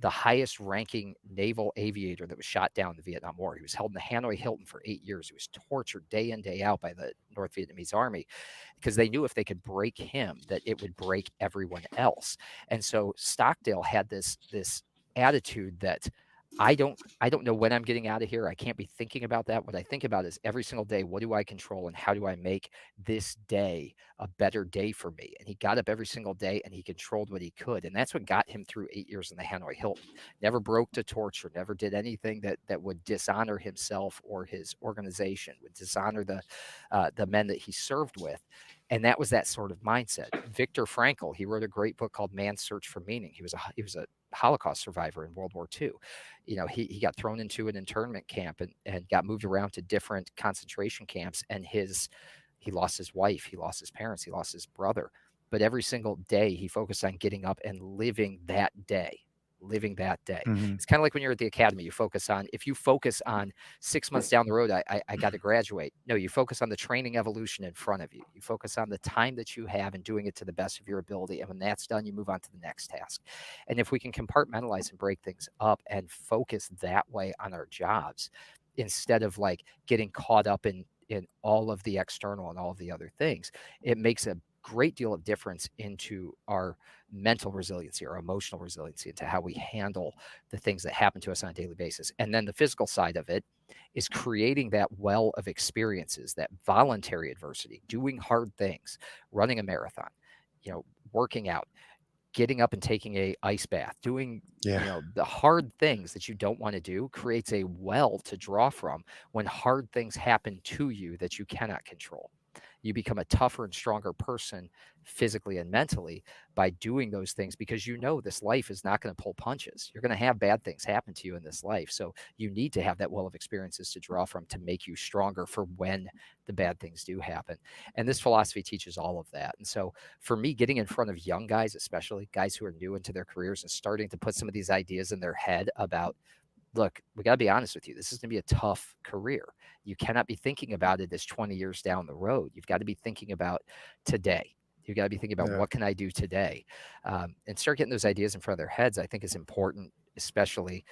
the highest ranking naval aviator that was shot down in the Vietnam War. He was held in the Hanoi Hilton for 8 years. He was tortured day in, day out by the North Vietnamese army because they knew if they could break him, that it would break everyone else. And so Stockdale had this attitude that I don't know when I'm getting out of here. I can't be thinking about that. What I think about is every single day, what do I control and how do I make this day a better day for me? And he got up every single day and he controlled what he could. And that's what got him through 8 years in the Hanoi Hilton. Never broke to torture, never did anything that would dishonor himself or his organization, would dishonor the men that he served with. And that was that sort of mindset. Viktor Frankl, he wrote a great book called Man's Search for Meaning. He was a Holocaust survivor in World War II. He got thrown into an internment camp and got moved around to different concentration camps. And he lost his wife, he lost his parents, he lost his brother. But every single day he focused on getting up and living that day. Living that day. Mhm. It's kind of like when you're at the academy, if you focus on 6 months down the road, I got to graduate. No, you focus on the training evolution in front of you. You focus on the time that you have and doing it to the best of your ability. And when that's done, you move on to the next task. And if we can compartmentalize and break things up and focus that way on our jobs, instead of like getting caught up in all of the external and all of the other things, it makes a great deal of difference into our mental resiliency or emotional resiliency, into how we handle the things that happen to us on a daily basis. And then the physical side of it is creating that well of experiences, that voluntary adversity, doing hard things, running a marathon, working out, getting up and taking a ice bath, doing Yeah. the hard things that you don't want to do, creates a well to draw from when hard things happen to you that you cannot control. You become a tougher and stronger person physically and mentally by doing those things, because this life is not going to pull punches. You're going to have bad things happen to you in this life. So you need to have that well of experiences to draw from to make you stronger for when the bad things do happen. And this philosophy teaches all of that. And so for me, getting in front of young guys, especially guys who are new into their careers, and starting to put some of these ideas in their head about, look, we got to be honest with you. This is going to be a tough career. You cannot be thinking about it as 20 years down the road. You've got to be thinking about today. You've got to be thinking about, Yeah. what can I do today? And start getting those ideas in front of their heads, I think, is important, especially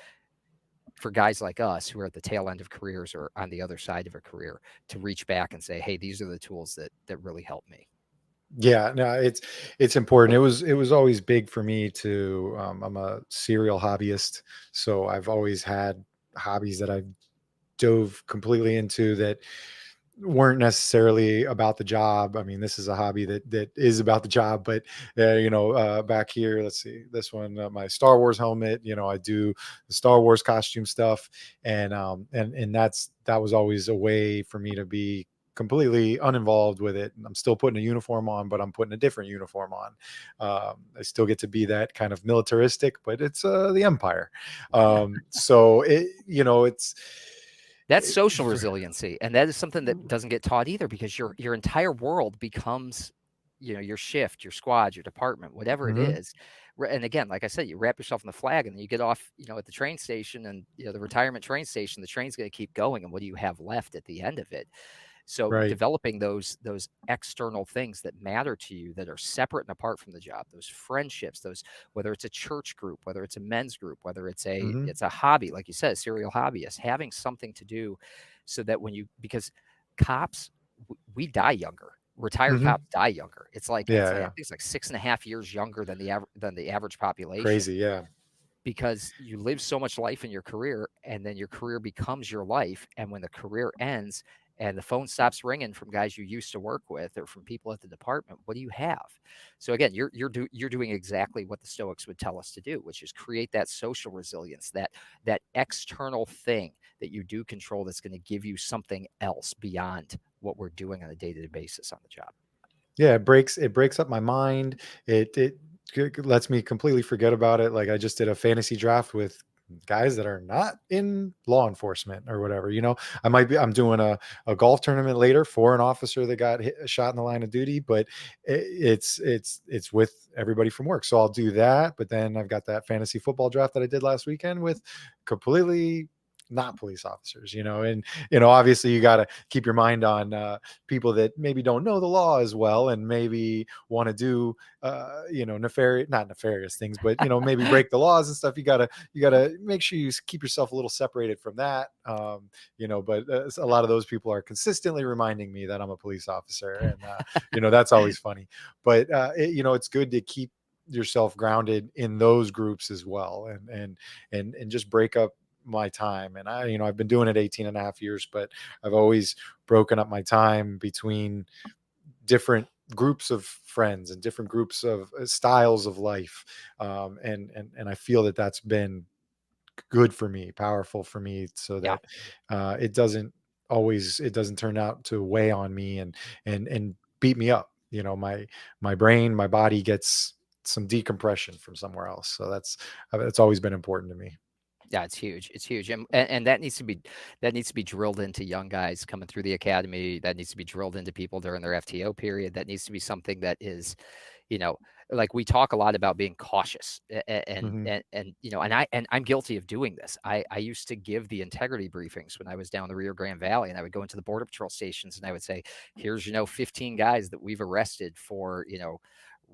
for guys like us who are at the tail end of careers or on the other side of a career, to reach back and say, hey, these are the tools that really help me. Yeah, no, it's important. It was always big for me to I'm a serial hobbyist, so I've always had hobbies that I dove completely into that weren't necessarily about the job. I mean, this is a hobby that is about the job, but back here, let's see, this one, my Star Wars helmet. I do the Star Wars costume stuff, and that was always a way for me to be completely uninvolved with it. And I'm still putting a uniform on, but I'm putting a different uniform on. I still get to be that kind of militaristic, but it's the Empire. So it's That's social resiliency, and that is something that doesn't get taught either, because your entire world becomes, your shift, your squad, your department, whatever it Mhm. is. And again, like I said, you wrap yourself in the flag, and then you get off, at the train station, and the retirement train station. The train's going to keep going, and what do you have left at the end of it? So Right. developing those external things that matter to you, that are separate and apart from the job, those friendships, those, whether it's a church group, whether it's a men's group, whether it's a Mhm. it's a hobby, like you said, a serial hobbyist, having something to do, so that because cops, we die younger. Retired Mhm. cops die younger. It's like Yeah, I yeah. think it's like 6.5 years younger than the average population, Crazy, yeah. because you live so much life in your career, and then your career becomes your life. And when the career ends and the phone stops ringing from guys you used to work with or from people at the department, what do you have? So again, you're doing exactly what the Stoics would tell us to do, which is create that social resilience, that external thing that you do control, that's going to give you something else beyond what we're doing on a day-to-day basis on the job. Yeah, it breaks up my mind. It lets me completely forget about it. Like I just did a fantasy draft with guys that are not in law enforcement or whatever. I'm doing a golf tournament later for an officer that got shot in the line of duty, but it's with everybody from work. So I'll do that. But then I've got that fantasy football draft that I did last weekend with completely not police officers, and obviously you got to keep your mind on people that maybe don't know the law as well and maybe want to do nefarious, not nefarious things, but maybe break the laws and stuff. You gotta make sure you keep yourself a little separated from that. But a lot of those people are consistently reminding me that I'm a police officer, and that's always funny. But it's good to keep yourself grounded in those groups as well, and just break up my time. And I've been doing it 18 and a half years, but I've always broken up my time between different groups of friends and different groups of styles of life. And I feel that that's been good for me, powerful for me, so Yeah. that it doesn't turn out to weigh on me and beat me up. My brain, my body gets some decompression from somewhere else. So that's always been important to me. Yeah, it's huge. It's huge, and that needs to be drilled into young guys coming through the academy. That needs to be drilled into people during their FTO period. That needs to be something that is, you know, like we talk a lot about being cautious, and Hmm. and I'm guilty of doing this. I used to give the integrity briefings when I was down the Rio Grande Valley, and I would go into the border patrol stations and I would say, here's 15 guys that we've arrested for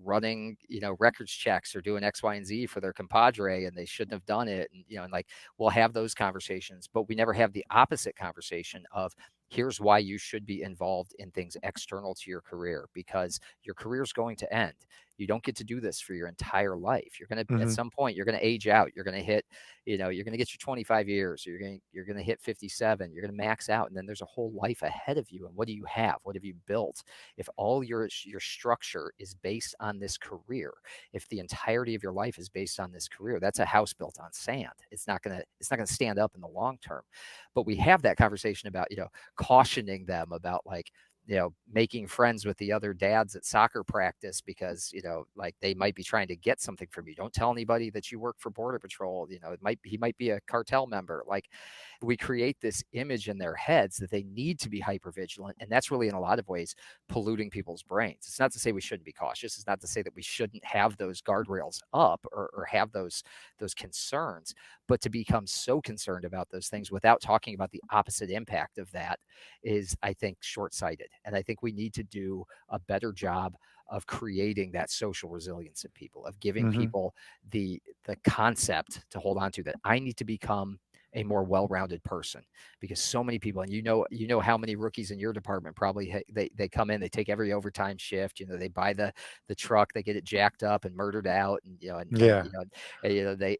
running records checks or doing X, Y, and Z for their compadre, and they shouldn't have done it. And like we'll have those conversations, but we never have the opposite conversation of here's why you should be involved in things external to your career, because your career is going to end. You don't get to do this for your entire life. You're going to, at Hmm. some point, you're going to age out. You're going to hit, you're going to get your 25 years. You're going to hit 57. You're going to max out. And then there's a whole life ahead of you. And what do you have? What have you built? If all your structure is based on this career, if the entirety of your life is based on this career, that's a house built on sand. It's not going to stand up in the long term. But we have that conversation about, cautioning them about like, making friends with the other dads at soccer practice because, like they might be trying to get something from you. Don't tell anybody that you work for Border Patrol. He might be a cartel member. Like we create this image in their heads that they need to be hyper vigilant. And that's really in a lot of ways polluting people's brains. It's not to say we shouldn't be cautious. It's not to say that we shouldn't have those guardrails up or have those concerns, but to become so concerned about those things without talking about the opposite impact of that is, I think, short-sighted. And I think we need to do a better job of creating that social resilience in people, of giving Hmm. people the concept to hold on to, that I need to become a more well-rounded person, because so many people, and how many rookies in your department probably they come in, they take every overtime shift, they buy the truck, they get it jacked up and murdered out, and Yeah. they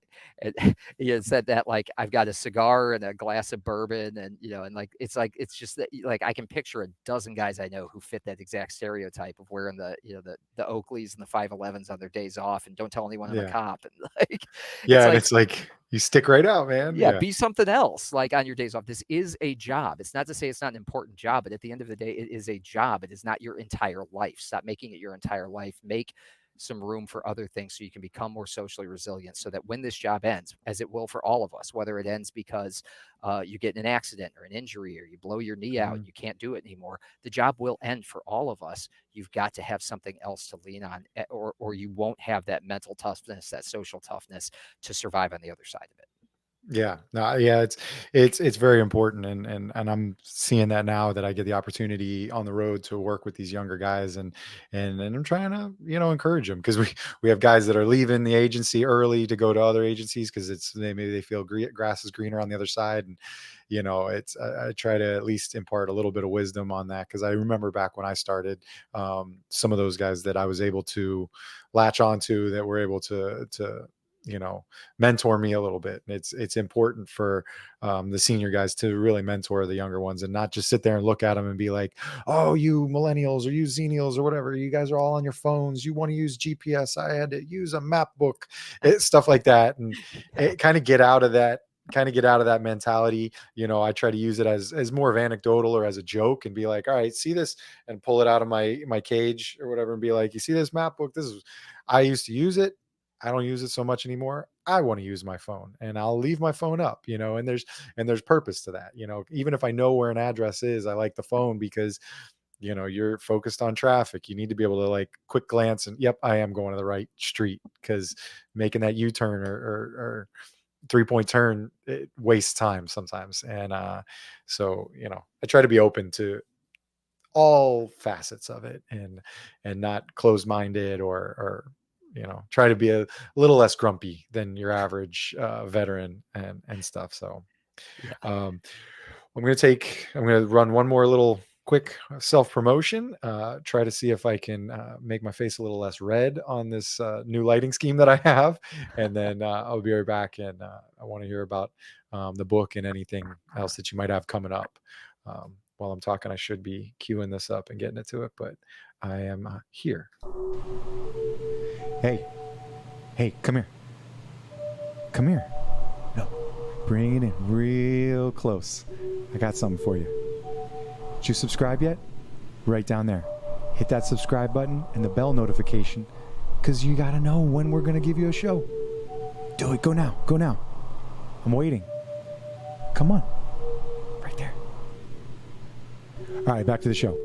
said that like I've got a cigar and a glass of bourbon, and it's just that, like, I can picture a dozen guys I know who fit that exact stereotype of wearing the Oakleys and the 511s on their days off, and don't tell anyone I'm a Yeah. cop, and like it's Yeah. And like, it's like you stick right out, man. yeah, Yeah. be something else like on your days off. This is a job. It's not to say it's not an important job, but at the end of the day, it is a job. It is not your entire life. Stop making it your entire life. Make some room for other things so you can become more socially resilient, so that when this job ends, as it will for all of us, whether it ends because you get in an accident or an injury, or you blow your knee out Mhm. and you can't do it anymore, the job will end for all of us. You've got to have something else to lean on, or you won't have that mental toughness, that social toughness to survive on the other side of it. Yeah, no, yeah, it's very important, and I'm seeing that now that I get the opportunity on the road to work with these younger guys, and I'm trying to encourage them, because we have guys that are leaving the agency early to go to other agencies because maybe they feel grass is greener on the other side, and it's I try to at least impart a little bit of wisdom on that, because I remember back when I started, some of those guys that I was able to latch onto, that were able to you know mentor me a little bit. And it's important for the senior guys to really mentor the younger ones, and not just sit there and look at them and be like, oh, you millennials or you xenials or whatever, you guys are all on your phones, you want to use GPS, I had to use a map book, stuff like that. And kind of get out of that kind of get out of that mentality. I try to use it as more of anecdotal or as a joke, and be like, all right, see this, and pull it out of my cage or whatever, and be like, you see this map book? This is, I used to use it. I don't use it so much anymore. I want to use my phone, and I'll leave my phone up, and there's purpose to that. Even if I know where an address is, I like the phone because you're focused on traffic. You need to be able to, like, quick glance and, yep, I am going to the right street, because making that U-turn or 3-point turn, it wastes time sometimes. And so I try to be open to all facets of it, and not closed-minded, or try to be a little less grumpy than your average veteran, and stuff. So Yeah. um, I'm going to run one more little quick self promotion. Try to see if I can make my face a little less red on this new lighting scheme that I have, and then I'll be right back. And I want to hear about the book and anything else that you might have coming up. While I'm talking, I should be queuing this up and getting it to it, but I am here. Hey, hey, come here. Come here. No, bring it in real close. I got something for you. Did you subscribe yet? Right down there. Hit that subscribe button and the bell notification, because you got to know when we're going to give you a show. Do it. Go now. Go now. I'm waiting. Come on. Right there. All right, back to the show.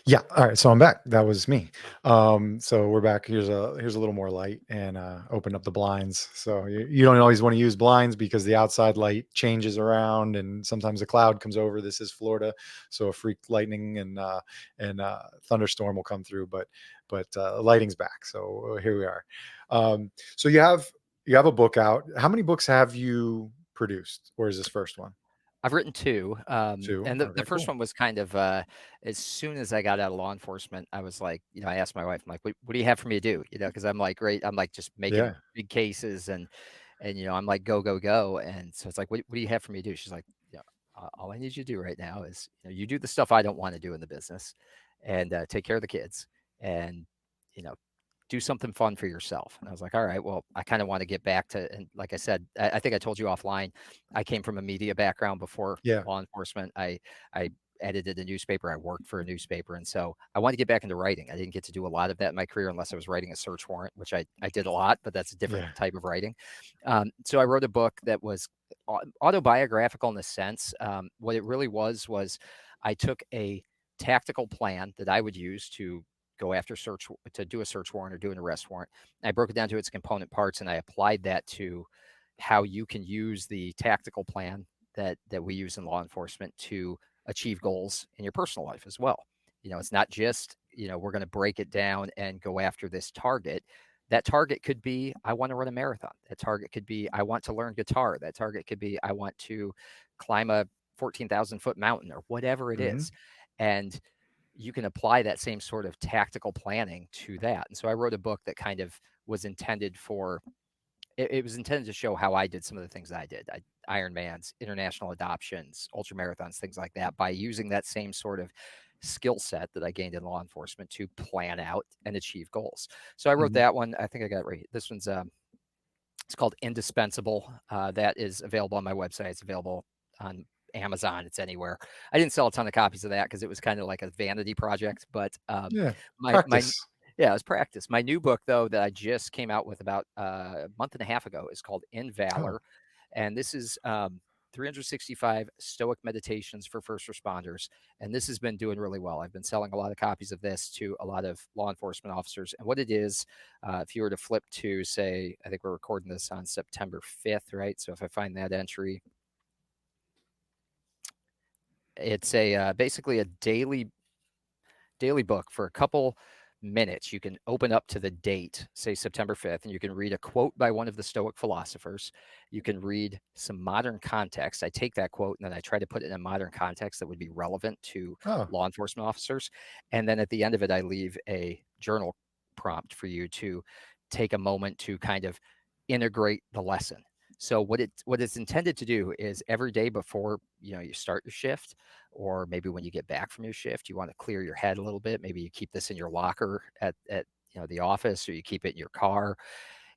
Yeah. All right. So I'm back. That was me. So we're back. Here's a little more light, and open up the blinds. So you don't always want to use blinds, because the outside light changes around, and sometimes a cloud comes over. This is Florida, so a freak lightning and thunderstorm will come through. But lighting's back. So here we are. So you have a book out. How many books have you produced, or is this first one? I've written two, Two. and the Okay. first Cool. one was kind of as soon as I got out of law enforcement, I was like, I asked my wife, I'm like, what do you have for me to do? Because I'm like, great, I'm like just making Yeah. big cases, and I'm like, go, go, go, and so it's like, what do you have for me to do? She's like, all I need you to do right now is you do the stuff I don't want to do in the business, and take care of the kids, and you know do something fun for yourself. And I was like, all right, well, I kind of want to get back to, and like I said, I think I told you offline, I came from a media background before Yeah. law enforcement. I edited a newspaper. I worked for a newspaper. And so I wanted to get back into writing. I didn't get to do a lot of that in my career unless I was writing a search warrant, which I did a lot, but that's a different Yeah. type of writing. So I wrote a book that was autobiographical in a sense. What it really was I took a tactical plan that I would use to go after to do a search warrant or do an arrest warrant. I broke it down to its component parts, and I applied that to how you can use the tactical plan that we use in law enforcement to achieve goals in your personal life as well. It's not just, we're going to break it down and go after this target. That target could be, I want to run a marathon. That target could be, I want to learn guitar. That target could be, I want to climb a 14,000-foot mountain, or whatever it Hmm. is. And you can apply that same sort of tactical planning to that. And so I wrote a book that kind of was intended for, it was intended to show how I did some of the things that I did. Ironmans, international adoptions, ultra marathons, things like that, by using that same sort of skill set that I gained in law enforcement to plan out and achieve goals. So I wrote Hmm. that one. I think I got it right. This one's it's called Indispensable. That is available on my website. It's available on Amazon. It's anywhere. I didn't sell a ton of copies of that because it was kind of like a vanity project. But Yeah. my Practice. yeah, it was practice. My new book, though, that I just came out with about a month and a half ago, is called In Oh. Valor, and this is 365 Stoic Meditations for First Responders. And this has been doing really well. I've been selling a lot of copies of this to a lot of law enforcement officers. And what it is, if you were to flip to, say, I think we're recording this on September 5th, right? So if I find that entry, it's a basically a daily book for a couple minutes. You can open up to the date, say September 5th, and you can read a quote by one of the Stoic philosophers. You can read some modern context. I take that quote and then I try to put it in a modern context that would be relevant to Oh. law enforcement officers. And then at the end of it, I leave a journal prompt for you to take a moment to kind of integrate the lesson. So what it's intended to do is every day before you start your shift, or maybe when you get back from your shift, you want to clear your head a little bit. Maybe you keep this in your locker at the office, or you keep it in your car.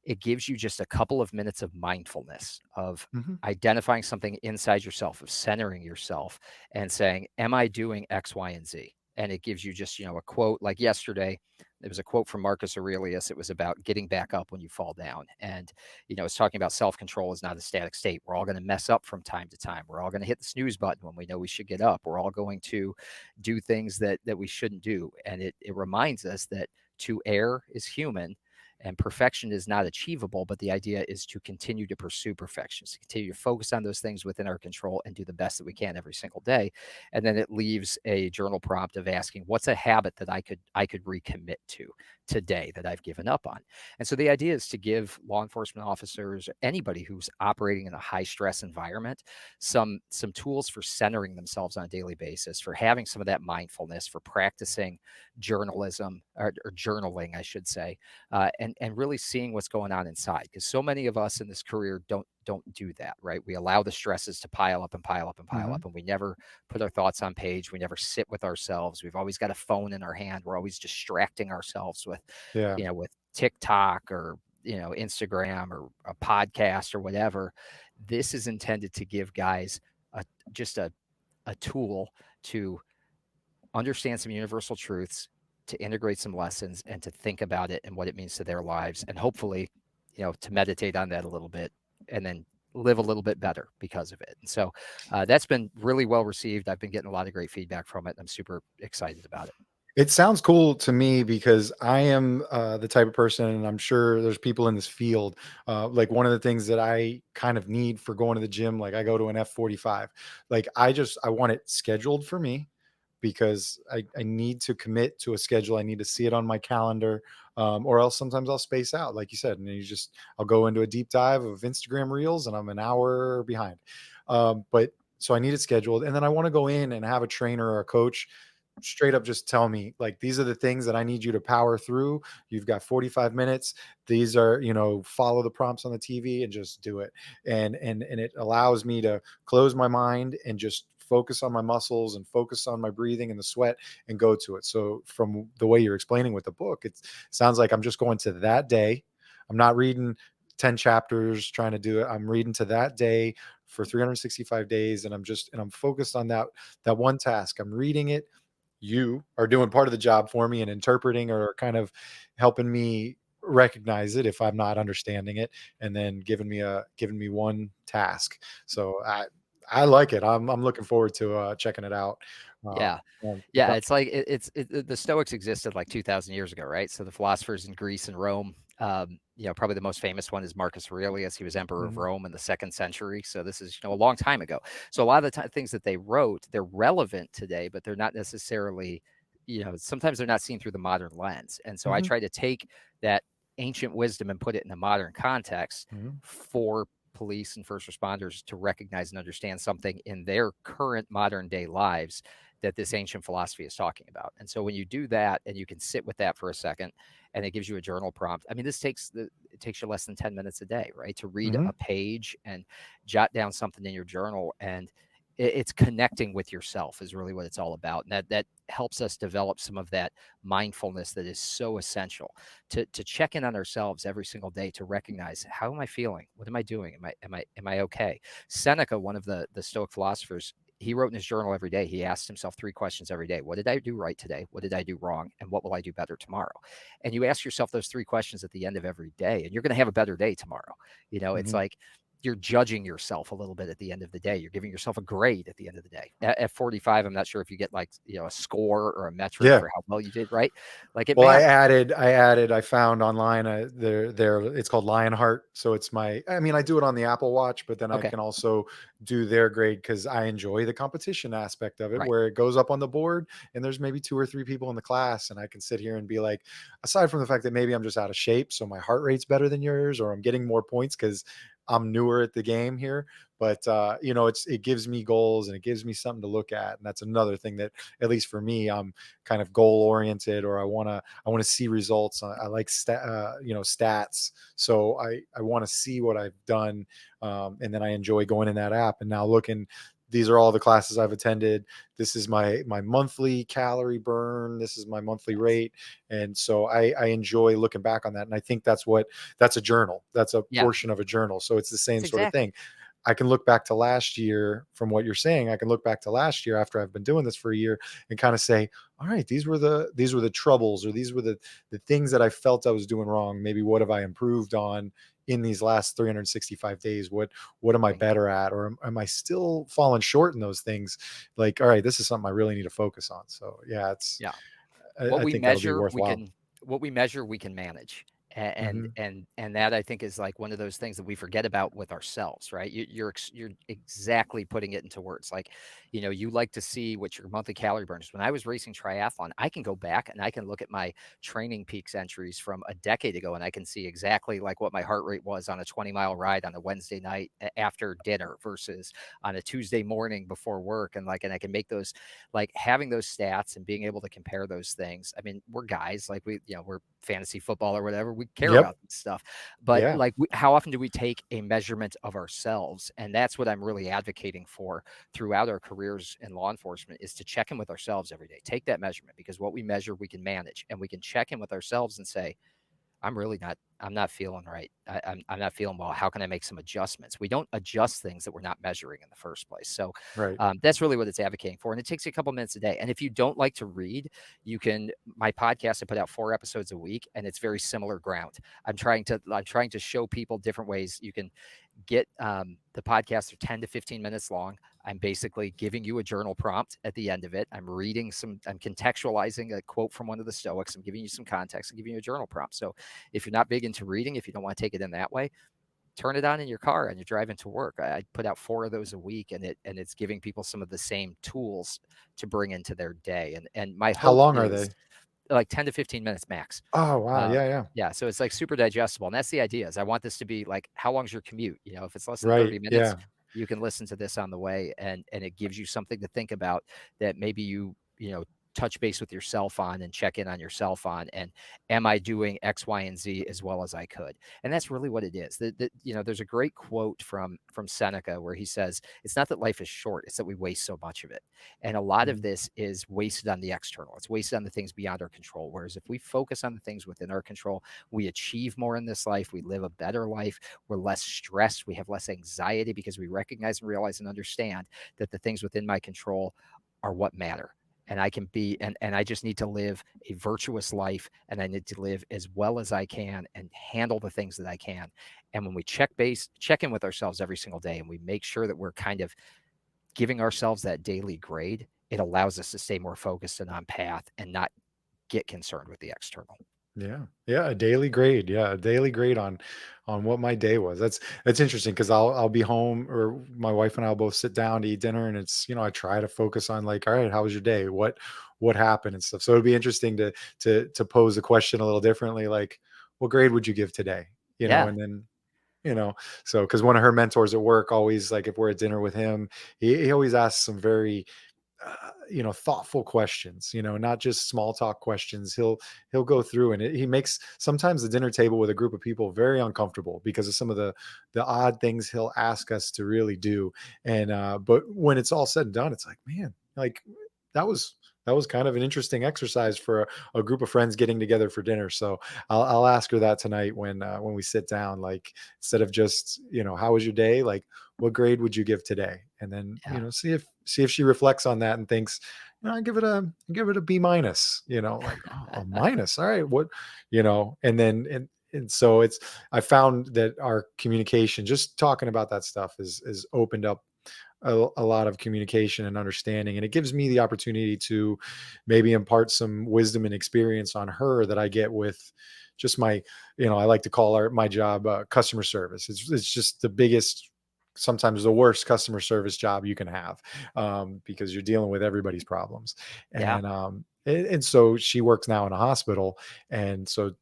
it gives you just a couple of minutes of mindfulness, of Mhm. identifying something inside yourself, of centering yourself and saying, am I doing X, Y, and Z? And it gives you just, a quote. Like yesterday, there was a quote from Marcus Aurelius. It was about getting back up when you fall down. And, it's talking about self-control is not a static state. We're all going to mess up from time to time. We're all going to hit the snooze button when we know we should get up. We're all going to do things that we shouldn't do. And it reminds us that to err is human, and perfection is not achievable, but the idea is to continue to pursue perfection, to continue to focus on those things within our control and do the best that we can every single day. And then it leaves a journal prompt of asking, what's a habit that I could recommit to today that I've given up on? And so the idea is to give law enforcement officers, anybody who's operating in a high stress environment, some tools for centering themselves on a daily basis, for having some of that mindfulness, for practicing journalism, or journaling, I should say, and really seeing what's going on inside. Because so many of us in this career don't do that, right? We allow the stresses to pile up and pile up and pile Mhm. up, and we never put our thoughts on page. We never sit with ourselves. We've always got a phone in our hand. We're always distracting ourselves with, Yeah. with TikTok, or Instagram, or a podcast, or whatever. This is intended to give guys a just a tool to understand some universal truths, to integrate some lessons, and to think about it and what it means to their lives, and hopefully, to meditate on that a little bit, and then live a little bit better because of it. And so that's been really well received. I've been getting a lot of great feedback from it. I'm super excited about it. It sounds cool to me because I am the type of person, and I'm sure there's people in this field. Like one of the things that I kind of need for going to the gym, like I go to an F45. Like I want it scheduled for me because I need to commit to a schedule. I need to see it on my calendar, or else sometimes I'll space out, like you said, and I'll go into a deep dive of Instagram reels, and I'm an hour behind. But so I need it scheduled, and then I want to go in and have a trainer or a coach straight up just tell me, like, these are the things that I need you to power through. You've got 45 minutes. These are, follow the prompts on the TV and just do it. And it allows me to close my mind and just focus on my muscles and focus on my breathing and the sweat and go to it. So from the way you're explaining with the book, it sounds like I'm just going to that day. I'm not reading 10 chapters trying to do it. I'm reading to that day for 365 days, and I'm focused on that one task. I'm reading it. You are doing part of the job for me and interpreting, or kind of helping me recognize it if I'm not understanding it, and then giving me one task. So I like it. I'm looking forward to checking it out. Uh, Yeah. it Yeah, sounds- it's like the Stoics existed like 2,000 years ago, right? So the philosophers in Greece and Rome, probably the most famous one is Marcus Aurelius. He was emperor of Mhm, Rome in the second century. So this is, a long time ago. So a lot of the things that they wrote, they're relevant today, but they're not necessarily, sometimes they're not seen through the modern lens. And so I mhm, try to take that ancient wisdom and put it in a modern context mhm, for police and first responders to recognize and understand something in their current modern day lives that this ancient philosophy is talking about. And so when you do that and you can sit with that for a second, and it gives you a journal prompt. I mean, it takes you less than 10 minutes a day, right? To read mhm. a page and jot down something in your journal, and it's connecting with yourself is really what it's all about. And that helps us develop some of that mindfulness that is so essential to check in on ourselves every single day, to recognize, how am I feeling? What am I doing? Am I okay? Seneca, one of the Stoic philosophers, he wrote in his journal every day. He asked himself 3 questions every day. What did I do right today? What did I do wrong? And what will I do better tomorrow? And you ask yourself those 3 questions at the end of every day, and you're going to have a better day tomorrow. It's Mhm. like you're judging yourself a little bit at the end of the day. You're giving yourself a grade at the end of the day. At 45, I'm not sure if you get, like, a score or a metric Yeah. for how well you did, right? Like, it Well, matters. I found online, it's called Lionheart. So I do it on the Apple Watch, but then I Okay. can also do their grade because I enjoy the competition aspect of it, Right. where it goes up on the board and there's maybe two or three people in the class. And I can sit here and be like, aside from the fact that maybe I'm just out of shape, so my heart rate's better than yours, or I'm getting more points because I'm newer at the game here. But it gives me goals and it gives me something to look at. And that's another thing that, at least for me, I'm kind of goal oriented, or I want to see results. I like stats. So I want to see what I've done. And then I enjoy going in that app and now looking these are all the classes I've attended. This is my monthly calorie burn. This is my monthly Yes. rate. And so I enjoy looking back on that. And I think that's a journal. That's a Yeah. portion of a journal. So it's the It's same sort of thing. exactly. I can look back to last year from what you're saying. I can look back to last year after I've been doing this for a year and kind of say, all right, these were the troubles, or these were the things that I felt I was doing wrong. Maybe what have I improved on in these last 365 days? What am I Bingo. better at? Or am I still falling short in those things? Like, all right, this is something I really need to focus on. So yeah, Yeah. I think that'll be worthwhile. What we measure, we can manage. Hmm. And that I think is like one of those things that we forget about with ourselves, right? You're exactly putting it into words. Like, you like to see what your monthly calorie burn is. When I was racing triathlon, I can go back and I can look at my Training Peaks entries from a decade ago, and I can see exactly like what my heart rate was on a 20-mile ride on a Wednesday night after dinner versus on a Tuesday morning before work. And I can make those, like, having those stats and being able to compare those things. I mean, we're guys, like, we're fantasy football or whatever. We care Yep. about this stuff, but Yeah. like, how often do we take a measurement of ourselves? And that's what I'm really advocating for throughout our careers in law enforcement, is to check in with ourselves every day. Take that measurement, because what we measure, we can manage, and we can check in with ourselves and say, I'm not feeling right. I'm not feeling well. How can I make some adjustments? We don't adjust things that we're not measuring in the first place. So Right. that's really what it's advocating for. And it takes you a couple minutes a day. And if you don't like to read, my podcast, I put out 4 episodes a week, and it's very similar ground. I'm trying to show people different ways you can get the podcasts are 10 to 15 minutes long. I'm basically giving you a journal prompt at the end of it. I'm contextualizing a quote from one of the Stoics. I'm giving you some context and giving you a journal prompt. So if you're not big into reading, if you don't want to take it in that way, turn it on in your car and you're driving to work. I put out 4 of those a week, and it's giving people some of the same tools to bring into their day. And my How hope long are is they? like 10 to 15 minutes max. Oh, wow. Uh, Yeah. Yeah. yeah, so it's like super digestible, and that's the idea. Is I want this to be like, how long's your commute? If it's less than Right. 30 minutes, Yeah. you can listen to this on the way, and it gives you something to think about, that maybe touch base with yourself on and check in on yourself on, and am I doing X, Y, and Z as well as I could? And that's really what it is. There's a great quote from Seneca where he says, it's not that life is short, it's that we waste so much of it. And a lot of Mhm. this is wasted on the external. It's wasted on the things beyond our control. Whereas if we focus on the things within our control, we achieve more in this life. We live a better life. We're less stressed. We have less anxiety, because we recognize and realize and understand that the things within my control are what matter. And I can be, and I just need to live a virtuous life, and I need to live as well as I can and handle the things that I can. And when we check in with ourselves every single day, and we make sure that we're kind of giving ourselves that daily grade, it allows us to stay more focused and on path and not get concerned with the external. Yeah. Yeah, a daily grade. Yeah, a daily grade on what my day was. That's interesting, because I'll be home, or my wife and I'll both sit down to eat dinner, and it's, I try to focus on, like, all right, how was your day? What happened and stuff. So it'd be interesting to pose the question a little differently, like, what grade would you give today? Yeah. And then, you know, so, because one of her mentors at work always, like, if we're at dinner with him, he always asks some very thoughtful questions, not just small talk questions. He'll go through, and he makes sometimes the dinner table with a group of people very uncomfortable because of some of the odd things he'll ask us to really do. And but when it's all said and done, it's like, man, like, that was that was kind of an interesting exercise for a group of friends getting together for dinner. So I'll ask her that tonight when we sit down, like, instead of just, how was your day, like, what grade would you give today? And then, Yeah. see if she reflects on that and thinks, I give it a B minus, like, oh, a minus. All right. What, and then, and so I found that our communication, just talking about that stuff, is opened up a lot of communication and understanding. And it gives me the opportunity to maybe impart some wisdom and experience on her that I get with just my, I like to call my job customer service. It's just the biggest, sometimes the worst customer service job you can have, because you're dealing with everybody's problems. Yeah. And so she works now in a hospital. And so,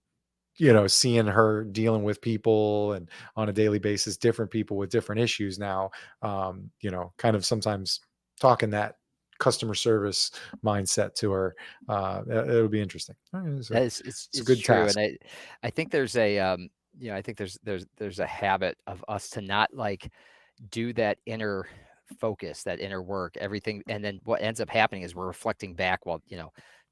seeing her dealing with people, and on a daily basis, different people with different issues now, kind of sometimes talking that customer service mindset to her, it'll be interesting. All right, That so is, it's a it's good true. And task. I think there's I think there's a habit of us to not like do that inner focus, that inner work, everything. And then what ends up happening is we're reflecting back, well,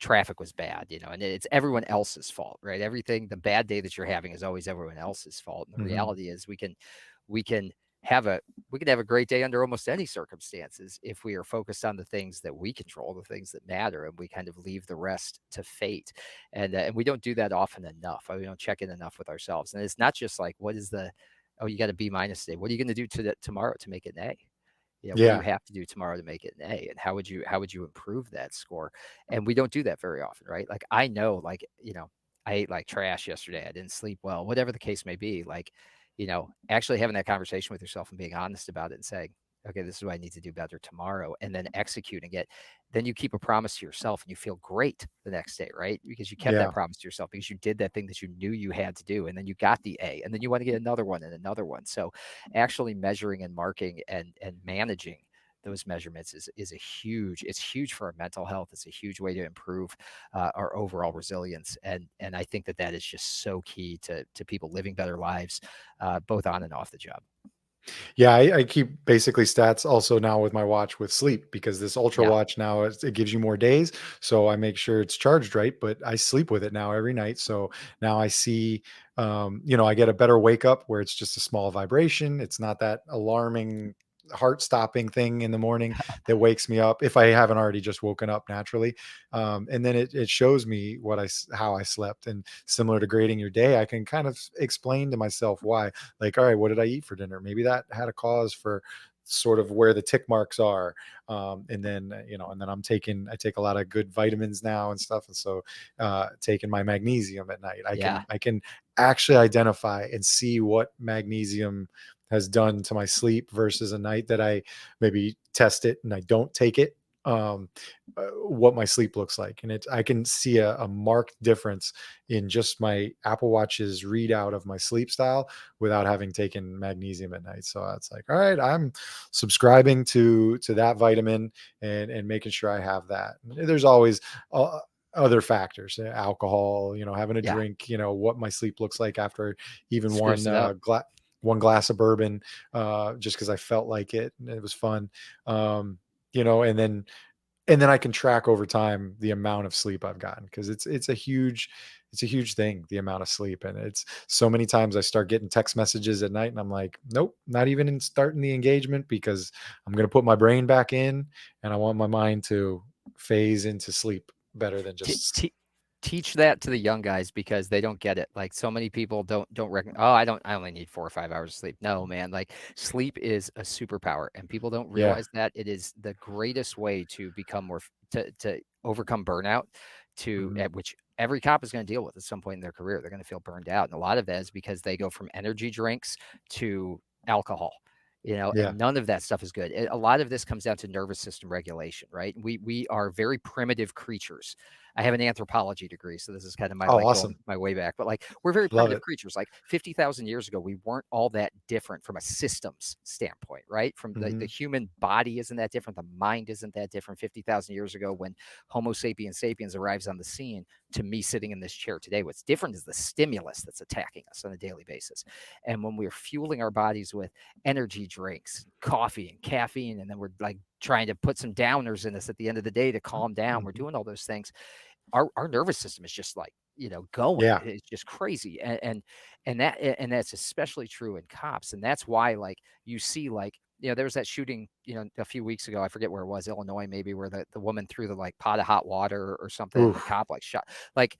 traffic was bad, and it's everyone else's fault, right? Everything, the bad day that you're having is always everyone else's fault. And the Hmm. reality is we can have a great day under almost any circumstances if we are focused on the things that we control, the things that matter, and we kind of leave the rest to fate. And we don't do that often enough. We don't check in enough with ourselves. And it's not just like, what is the, oh, you got a B minus today. What are you going to do tomorrow to make it an A? What do you Yeah. have to do tomorrow to make it an A? And how would you improve that score? And we don't do that very often, right? Like, I know, like, I ate like trash yesterday. I didn't sleep well, whatever the case may be. Like, actually having that conversation with yourself and being honest about it and saying, okay, this is what I need to do better tomorrow, and then executing it. Then you keep a promise to yourself and you feel great the next day, right? Because you kept that Yeah. promise to yourself, because you did that thing that you knew you had to do, and then you got the A, and then you want to get another one and another one. So actually measuring and marking and managing those measurements is a huge, it's huge for our mental health. It's a huge way to improve our overall resilience. And I think that is just so key to people living better lives, both on and off the job. Yeah, I keep basically stats also now with my watch with sleep, because this Ultra Yeah. watch now it gives you more days. So I make sure it's charged right, but I sleep with it now every night. So now I see, I get a better wake up where it's just a small vibration. It's not that alarming heart stopping thing in the morning that wakes me up if I haven't already just woken up naturally. And then it shows me how I slept, and similar to grading your day, I can kind of explain to myself why. Like, all right, what did I eat for dinner? Maybe that had a cause for sort of where the tick marks are. And then, and then I take a lot of good vitamins now and stuff. And so, taking my magnesium at night, Yeah. I can actually identify and see what magnesium has done to my sleep versus a night that I maybe test it and I don't take it. What my sleep looks like, and I can see a marked difference in just my Apple Watch's readout of my sleep style without having taken magnesium at night. So it's like, all right, I'm subscribing to that vitamin, and making sure I have that. And there's always other factors, alcohol, having a Yeah. drink, what my sleep looks like after even Spruce it up. one glass of bourbon, just because I felt like it and it was fun. Um, and then I can track over time the amount of sleep I've gotten, because it's a huge thing, the amount of sleep. And it's so many times I start getting text messages at night and I'm like, nope, not even in starting the engagement, because I'm going to put my brain back in, and I want my mind to phase into sleep better than T- just. t- Teach that to the young guys, because they don't get it. Like, so many people don't reckon, oh, I only need 4 or 5 hours of sleep. No, man, like, sleep is a superpower, and people don't Yeah. realize that it is the greatest way to become more to overcome burnout, Hmm. at which every cop is going to deal with at some point in their career. They're going to feel burned out, and a lot of that is because they go from energy drinks to alcohol, Yeah. and none of that stuff is good. A lot of this comes down to nervous system regulation, right? We are very primitive creatures. I have an anthropology degree, so this is kind of my, Oh, like, going awesome. my way back. But, like, we're very Love primitive it. creatures. Like, 50,000 years ago, we weren't all that different from a systems standpoint, right? From the Hmm. human body isn't that different. The mind isn't that different. 50,000 years ago, when Homo sapiens arrives on the scene, to me sitting in this chair today, what's different is the stimulus that's attacking us on a daily basis. And when we're fueling our bodies with energy drinks, coffee, and caffeine, and then we're like trying to put some downers in us at the end of the day to calm down, we're Hmm. doing all those things. Our nervous system is just like, going. Yeah. It's just crazy. And that's especially true in cops. And that's why, like, you see, like, there was that shooting, a few weeks ago, I forget where it was, Illinois maybe, where the woman threw the, like, pot of hot water or something, and the Oof. cop, like, shot, like,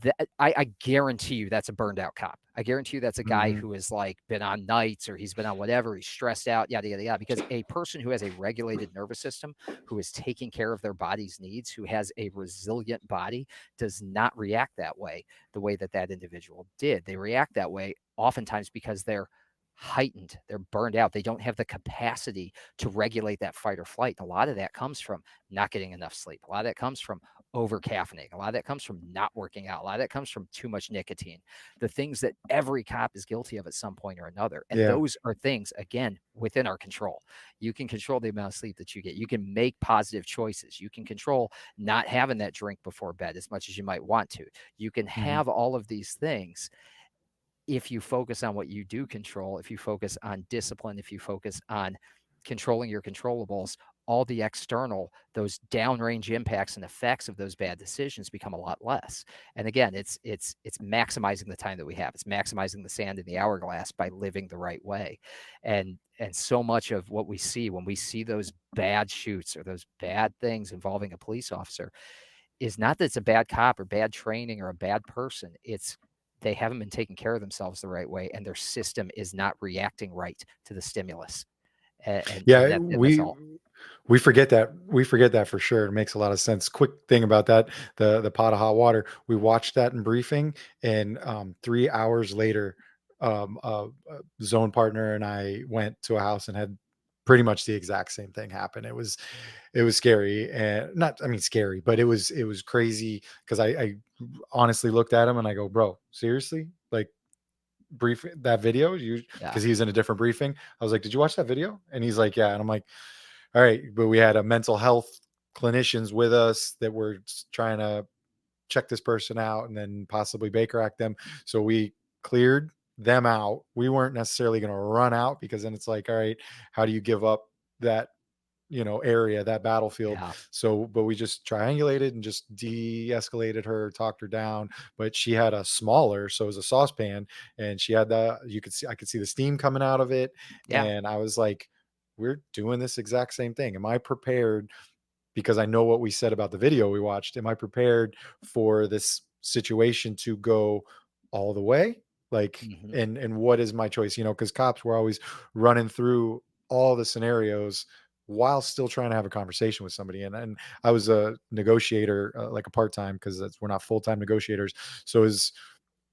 that. I guarantee you that's a burned out cop. I guarantee you that's a guy Hmm. who has, like, been on nights, or he's been on whatever, he's stressed out, yada yada yada. Because a person who has a regulated nervous system, who is taking care of their body's needs, who has a resilient body, does not react that way, the way that individual did. They react that way oftentimes because they're heightened, they're burned out, they don't have the capacity to regulate that fight or flight. And a lot of that comes from not getting enough sleep. A lot of that comes from over caffeinating. A lot of that comes from not working out. A lot of that comes from too much nicotine. The things that every cop is guilty of at some point or another. And Yeah. those are things, again, within our control. You can control the amount of sleep that you get. You can make positive choices. You can control not having that drink before bed as much as you might want to. You can Hmm. have all of these things if you focus on what you do control, if you focus on discipline, if you focus on controlling your controllables, all the external, those downrange impacts and effects of those bad decisions become a lot less. And again, it's maximizing the time that we have. It's maximizing the sand in the hourglass by living the right way. And so much of what we see when we see those bad shoots or those bad things involving a police officer is not that it's a bad cop or bad training or a bad person. It's they haven't been taking care of themselves the right way, and their system is not reacting right to the stimulus. And Yeah, that's all. we forget that. We forget that for sure. It makes a lot of sense. Quick thing about that, the pot of hot water. We watched that in briefing, and 3 hours later, a zone partner and I went to a house and had pretty much the exact same thing happen. It was scary, and not, I mean, scary, but it was crazy because I honestly looked at him and I go, bro, seriously, like, brief that video, you, Yeah. because he was in a different briefing. I was like, did you watch that video? And he's like, yeah. And I'm like, all right, but we had a mental health clinicians with us that were trying to check this person out and then possibly Baker Act them. So we cleared them out. We weren't necessarily going to run out, because then it's like, all right, how do you give up that, area, that battlefield? Yeah. So, but we just triangulated and just de-escalated her, talked her down. But she had a smaller, so it was a saucepan, and she had I could see the steam coming out of it. Yeah. And I was like, we're doing this exact same thing. Am I prepared? Because I know what we said about the video we watched. Am I prepared for this situation to go all the way? Like, Mhm. and what is my choice? Because cops were always running through all the scenarios while still trying to have a conversation with somebody. And I was a negotiator, like a part time, because we're not full time negotiators. So as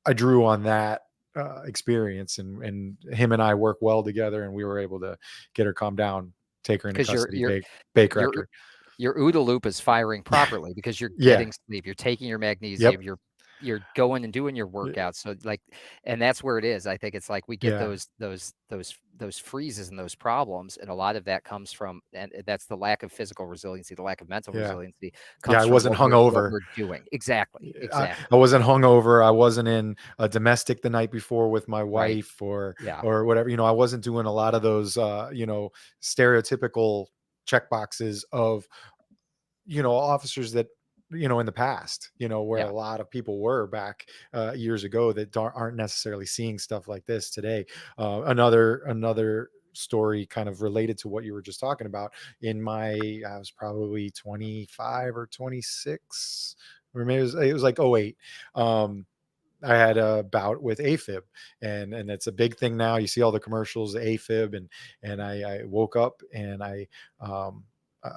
I drew on that experience, and him and I work well together, and we were able to get her calmed down, take her into 'Cause custody, bake your her. your OODA loop is firing properly because you're Yeah. getting sleep, you're taking your magnesium, Yep. you're going and doing your Y workouts, so, like and that's where it is. I think it's like we get yeah. those freezes and those problems, and a lot of that comes from and that's the lack of physical resiliency, the lack of mental Yeah. resiliency Yeah, comes I from wasn't what hungover. we're doing. Exactly, I exactly. wasn't hungover. I wasn't in a domestic the night before with my Right. wife, or Yeah. whatever. I wasn't doing a lot of those stereotypical check boxes of, officers that, in the past, where Yeah. a lot of people were back years ago, that aren't necessarily seeing stuff like this today. Another story kind of related to what you were just talking about. I was probably 25 or 26, or maybe it was like '08. I had a bout with AFib, and it's a big thing now. You see all the commercials, AFib, and I woke up and um, uh,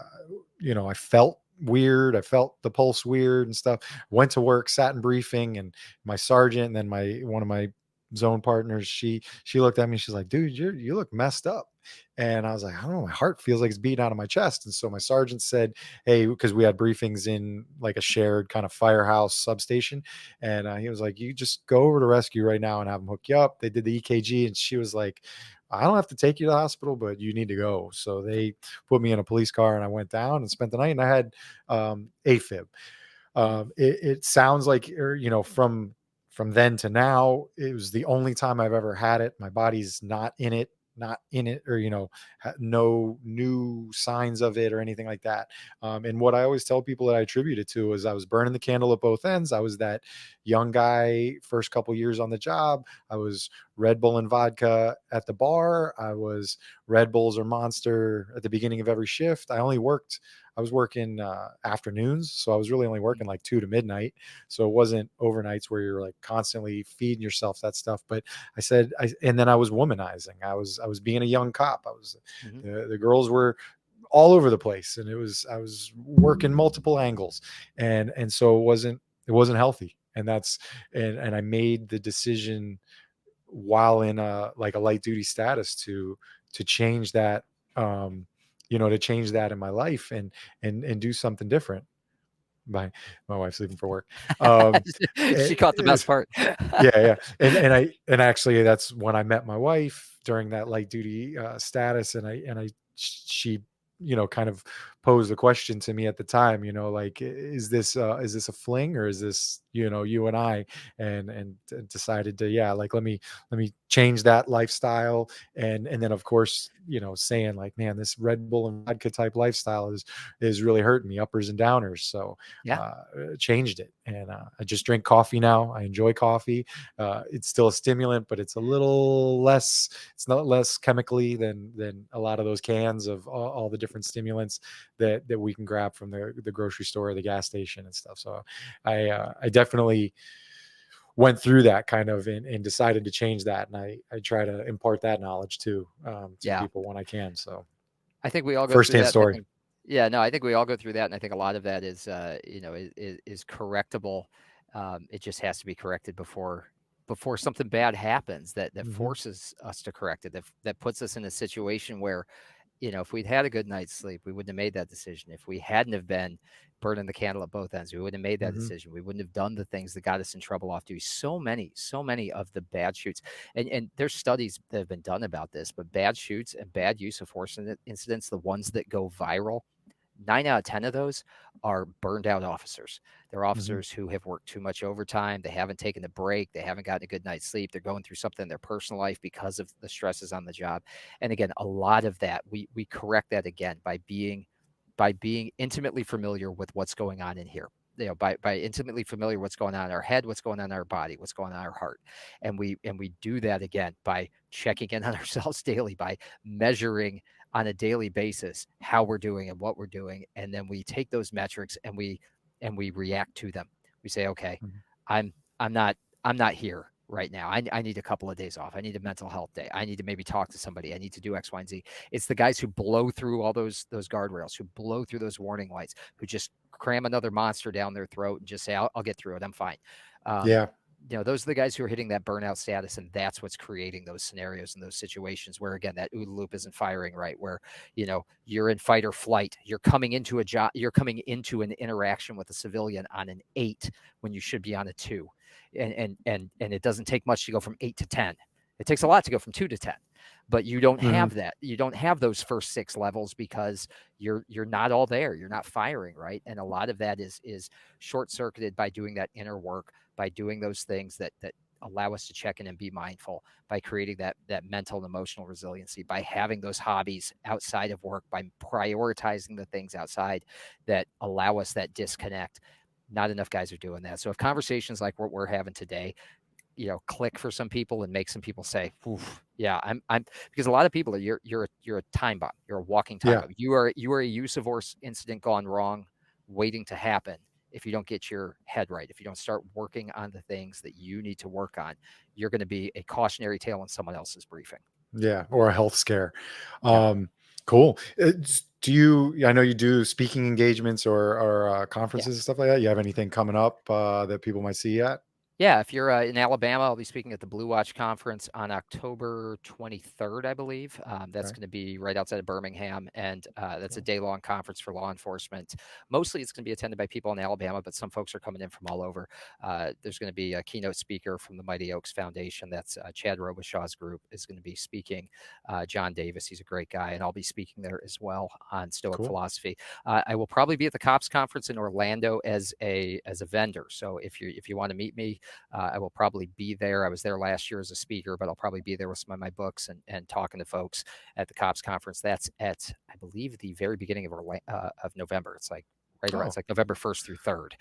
I felt weird. I felt the pulse weird and stuff. Went to work, sat in briefing, and my sergeant, and then my one of my zone partners, she looked at me. She's like, "Dude, you look messed up." And I was like, "I don't know. My heart feels like it's beating out of my chest." And so my sergeant said, "Hey," because we had briefings in like a shared kind of firehouse substation, and he was like, "You just go over to rescue right now and have them hook you up." They did the EKG, and she was like, "I don't have to take you to the hospital, but you need to go." So they put me in a police car, and I went down and spent the night, and I had AFib. Mm. It sounds like, from then to now, it was the only time I've ever had it. My body's not in it, or no new signs of it or anything like that. And what I always tell people that I attribute it to is I was burning the candle at both ends. I was that young guy first couple years on the job. I was Red Bull and vodka at the bar. I was Red Bulls or Monster at the beginning of every shift. I was working afternoons, so I was really only Mm. working like 2 to midnight. So it wasn't overnights where you're like constantly feeding yourself that stuff. But and then I was womanizing. I was being a young cop. Mhm. The girls were all over the place, and I was working multiple angles, and so it wasn't healthy. And I made the decision while in a like a light duty status to change that, um to change that in my life, and do something different. My wife's leaving for work. um She caught the best it, part. yeah, yeah. And actually that's when I met my wife during that light duty status, and she kind of posed the question to me at the time, like, is this a fling, or is this you and I, and decided to, yeah, like, let me change that lifestyle. And then, of course, saying like, man, this Red Bull and vodka type lifestyle is really hurting me, uppers and downers. So Yeah. changed it, and I just drink coffee now. I enjoy coffee. It's still a stimulant, but it's a little less. It's not less chemically than a lot of those cans of all the different stimulants that we can grab from the grocery store or the gas station and stuff. So I definitely went through that kind of, and decided to change that, and I try to impart that knowledge too, to Yeah. people when I can. So I think we all go through firsthand that. And I story. think, yeah, no, I think we all go through that. And I think a lot of that is, is correctable. It just has to be corrected before something bad happens that Hmm. forces us to correct it, that puts us in a situation where, if we'd had a good night's sleep, we wouldn't have made that decision. If we hadn't have been burning the candle at both ends, we wouldn't have made that Hmm. decision. We wouldn't have done the things that got us in trouble off duty. So many of the bad shoots, and there's studies that have been done about this, but bad shoots and bad use of force incidents, the ones that go viral, 9 out of 10 of those are burned out officers. They're Hmm. officers who have worked too much overtime. They haven't taken a break. They haven't gotten a good night's sleep. They're going through something in their personal life because of the stresses on the job. And again, a lot of that, we correct that again by being intimately familiar with what's going on in here. By intimately familiar what's going on in our head, what's going on in our body, what's going on in our heart. And we do that again by checking in on ourselves daily, by measuring on a daily basis how we're doing and what we're doing, and then we take those metrics and we react to them. We say, okay, Hmm. i'm I'm not here right now. I need a couple of days off. I need a mental health day. I need to maybe talk to somebody. I need to do X, Y, and Z. It's the guys who blow through all those guardrails, who blow through those warning lights, who just cram another monster down their throat and just say, I'll get through it, I'm fine. um, Yeah. those are the guys who are hitting that burnout status, and that's what's creating those scenarios and those situations where, again, that OODA loop isn't firing right, where, you're in fight or flight. You're coming into a job, you're coming into an interaction with a civilian on an 8 when you should be on a 2. And it doesn't take much to go from 8 to 10. It takes a lot to go from 2 to 10. But you don't Hmm. have that. You don't have those first 6 levels because you're not all there. You're not firing right. And a lot of that is short-circuited by doing that inner work, by doing those things that allow us to check in and be mindful, by creating that mental and emotional resiliency, by having those hobbies outside of work, by prioritizing the things outside that allow us that disconnect. Not enough guys are doing that. So if conversations like what we're having today, click for some people and make some people say, oof, yeah, I'm because a lot of people are, you're a time bomb. You're a walking time Yeah. bomb. You are a use of force incident gone wrong, waiting to happen. If you don't get your head right, if you don't start working on the things that you need to work on, you're going to be a cautionary tale in someone else's briefing. Yeah. Or a health scare. Yeah. Cool. Do you? I know you do speaking engagements or Yeah. conferences and stuff like that. You have anything coming up that people might see at? Yeah, if you're in Alabama, I'll be speaking at the Blue Watch Conference on October 23rd, I believe. That's Okay. going to be right outside of Birmingham, and that's a Cool. day-long conference for law enforcement. Mostly, it's going to be attended by people in Alabama, but some folks are coming in from all over. There's going to be a keynote speaker from the Mighty Oaks Foundation. That's Chad Robichaux's group is going to be speaking. John Davis, he's a great guy, and I'll be speaking there as well on Stoic Cool. philosophy. I will probably be at the COPS conference in Orlando as a vendor. So if you want to meet me, I will probably be there. I was there last year as a speaker, but I'll probably be there with some of my books and talking to folks at the COPS conference. That's at, I believe, the very beginning of November. It's like right around, Oh, it's like November 1st through 3rd.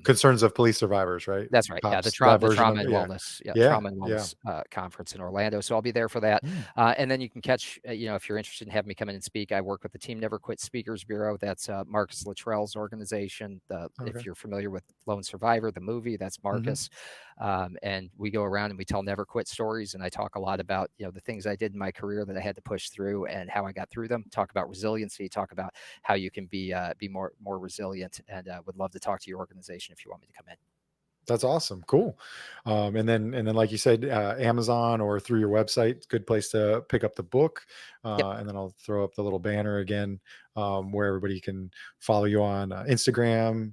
concerns of police survivors, right? That's right. Yeah, Pops that the version trauma of and it. Yeah. wellness, Yeah. trauma and Yeah. wellness conference in Orlando. So I'll be there for that. Mm, And then you can catch, if you're interested in having me come in and speak, I work with the Team Never Quit Speakers Bureau. That's Marcus Luttrell's organization. okay. If you're familiar with Lone Survivor, the movie, that's Hmm. Marcus. And we go around and we tell never quit stories. And I talk a lot about, the things I did in my career that I had to push through and how I got through them. Talk about resiliency. Talk about how you can be more resilient. And would love to talk to your organization if you want me to come in. That's awesome. Cool. And then, like you said, Amazon or through your website, good place to pick up the book. Yep. And then I'll throw up the little banner again, where everybody can follow you on Instagram,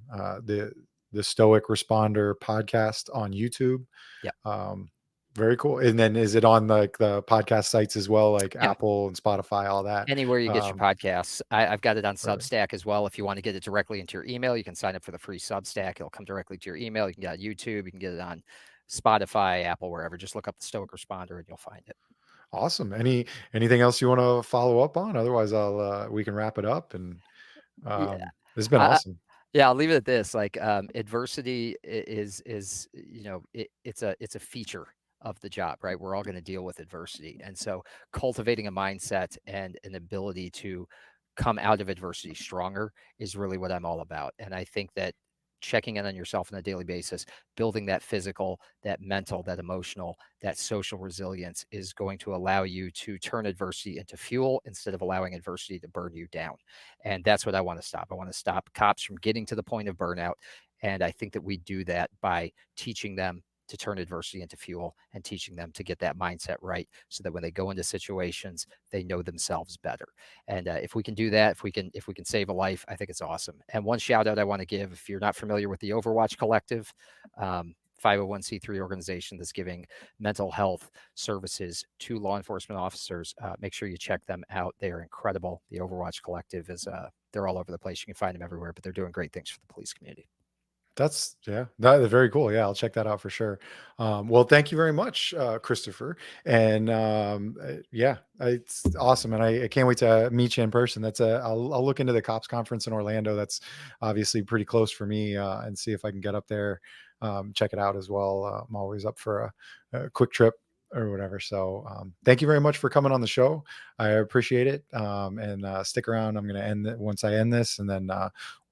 the Stoic Responder podcast on YouTube. Yep. Um, Very cool. And then is it on like the podcast sites as well, like Yeah. Apple and Spotify, all that? Anywhere you get your podcasts. I've got it on Perfect. Substack as well. If you want to get it directly into your email, you can sign up for the free Substack. It'll come directly to your email. You can get it on YouTube. You can get it on Spotify, Apple, wherever. Just look up the Stoic Responder and you'll find it. Awesome. Anything else you want to follow up on? Otherwise, we can wrap it up. And Yeah. this has been I, awesome. Yeah, I'll leave it at this. Like, adversity is it's a feature of the job, right? We're all going to deal with adversity, and so cultivating a mindset and an ability to come out of adversity stronger is really what I'm all about. And I think that checking in on yourself on a daily basis, building that physical, that mental, that emotional, that social resilience is going to allow you to turn adversity into fuel instead of allowing adversity to burn you down. And that's what I want to stop. I want to stop cops from getting to the point of burnout. And I think that we do that by teaching them to turn adversity into fuel and teaching them to get that mindset right so that when they go into situations, they know themselves better. And if we can do that, if we can save a life, I think it's awesome. And one shout out I want to give, if you're not familiar with the Overwatch Collective, 501c3 organization that's giving mental health services to law enforcement officers, make sure you check them out. They are incredible. The Overwatch Collective is they're all over the place. You can find them everywhere, but they're doing great things for the police community. That is very cool. Yeah, I'll check that out for sure. Well, thank you very much, Kristofor. And yeah, it's awesome. And I can't wait to meet you in person. I'll look into the cops conference in Orlando. That's obviously pretty close for me, and see if I can get up there, check it out as well. I'm always up for a quick trip or whatever. So thank you very much for coming on the show. I appreciate it. And stick around. I'm going to end it once I end this, and then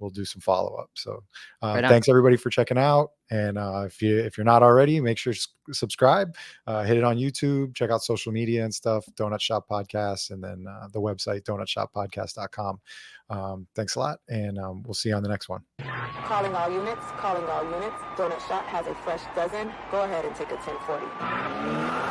we'll do some follow up. So Right on. thanks everybody for checking out. And if you're not already, make sure to subscribe, hit it on YouTube, check out social media and stuff, Donut Shop Podcast, and then the website donutshoppodcast.com. Thanks a lot, and we'll see you on the next one. Calling all units, calling all units. Donut Shop has a fresh dozen. Go ahead and take a 1040.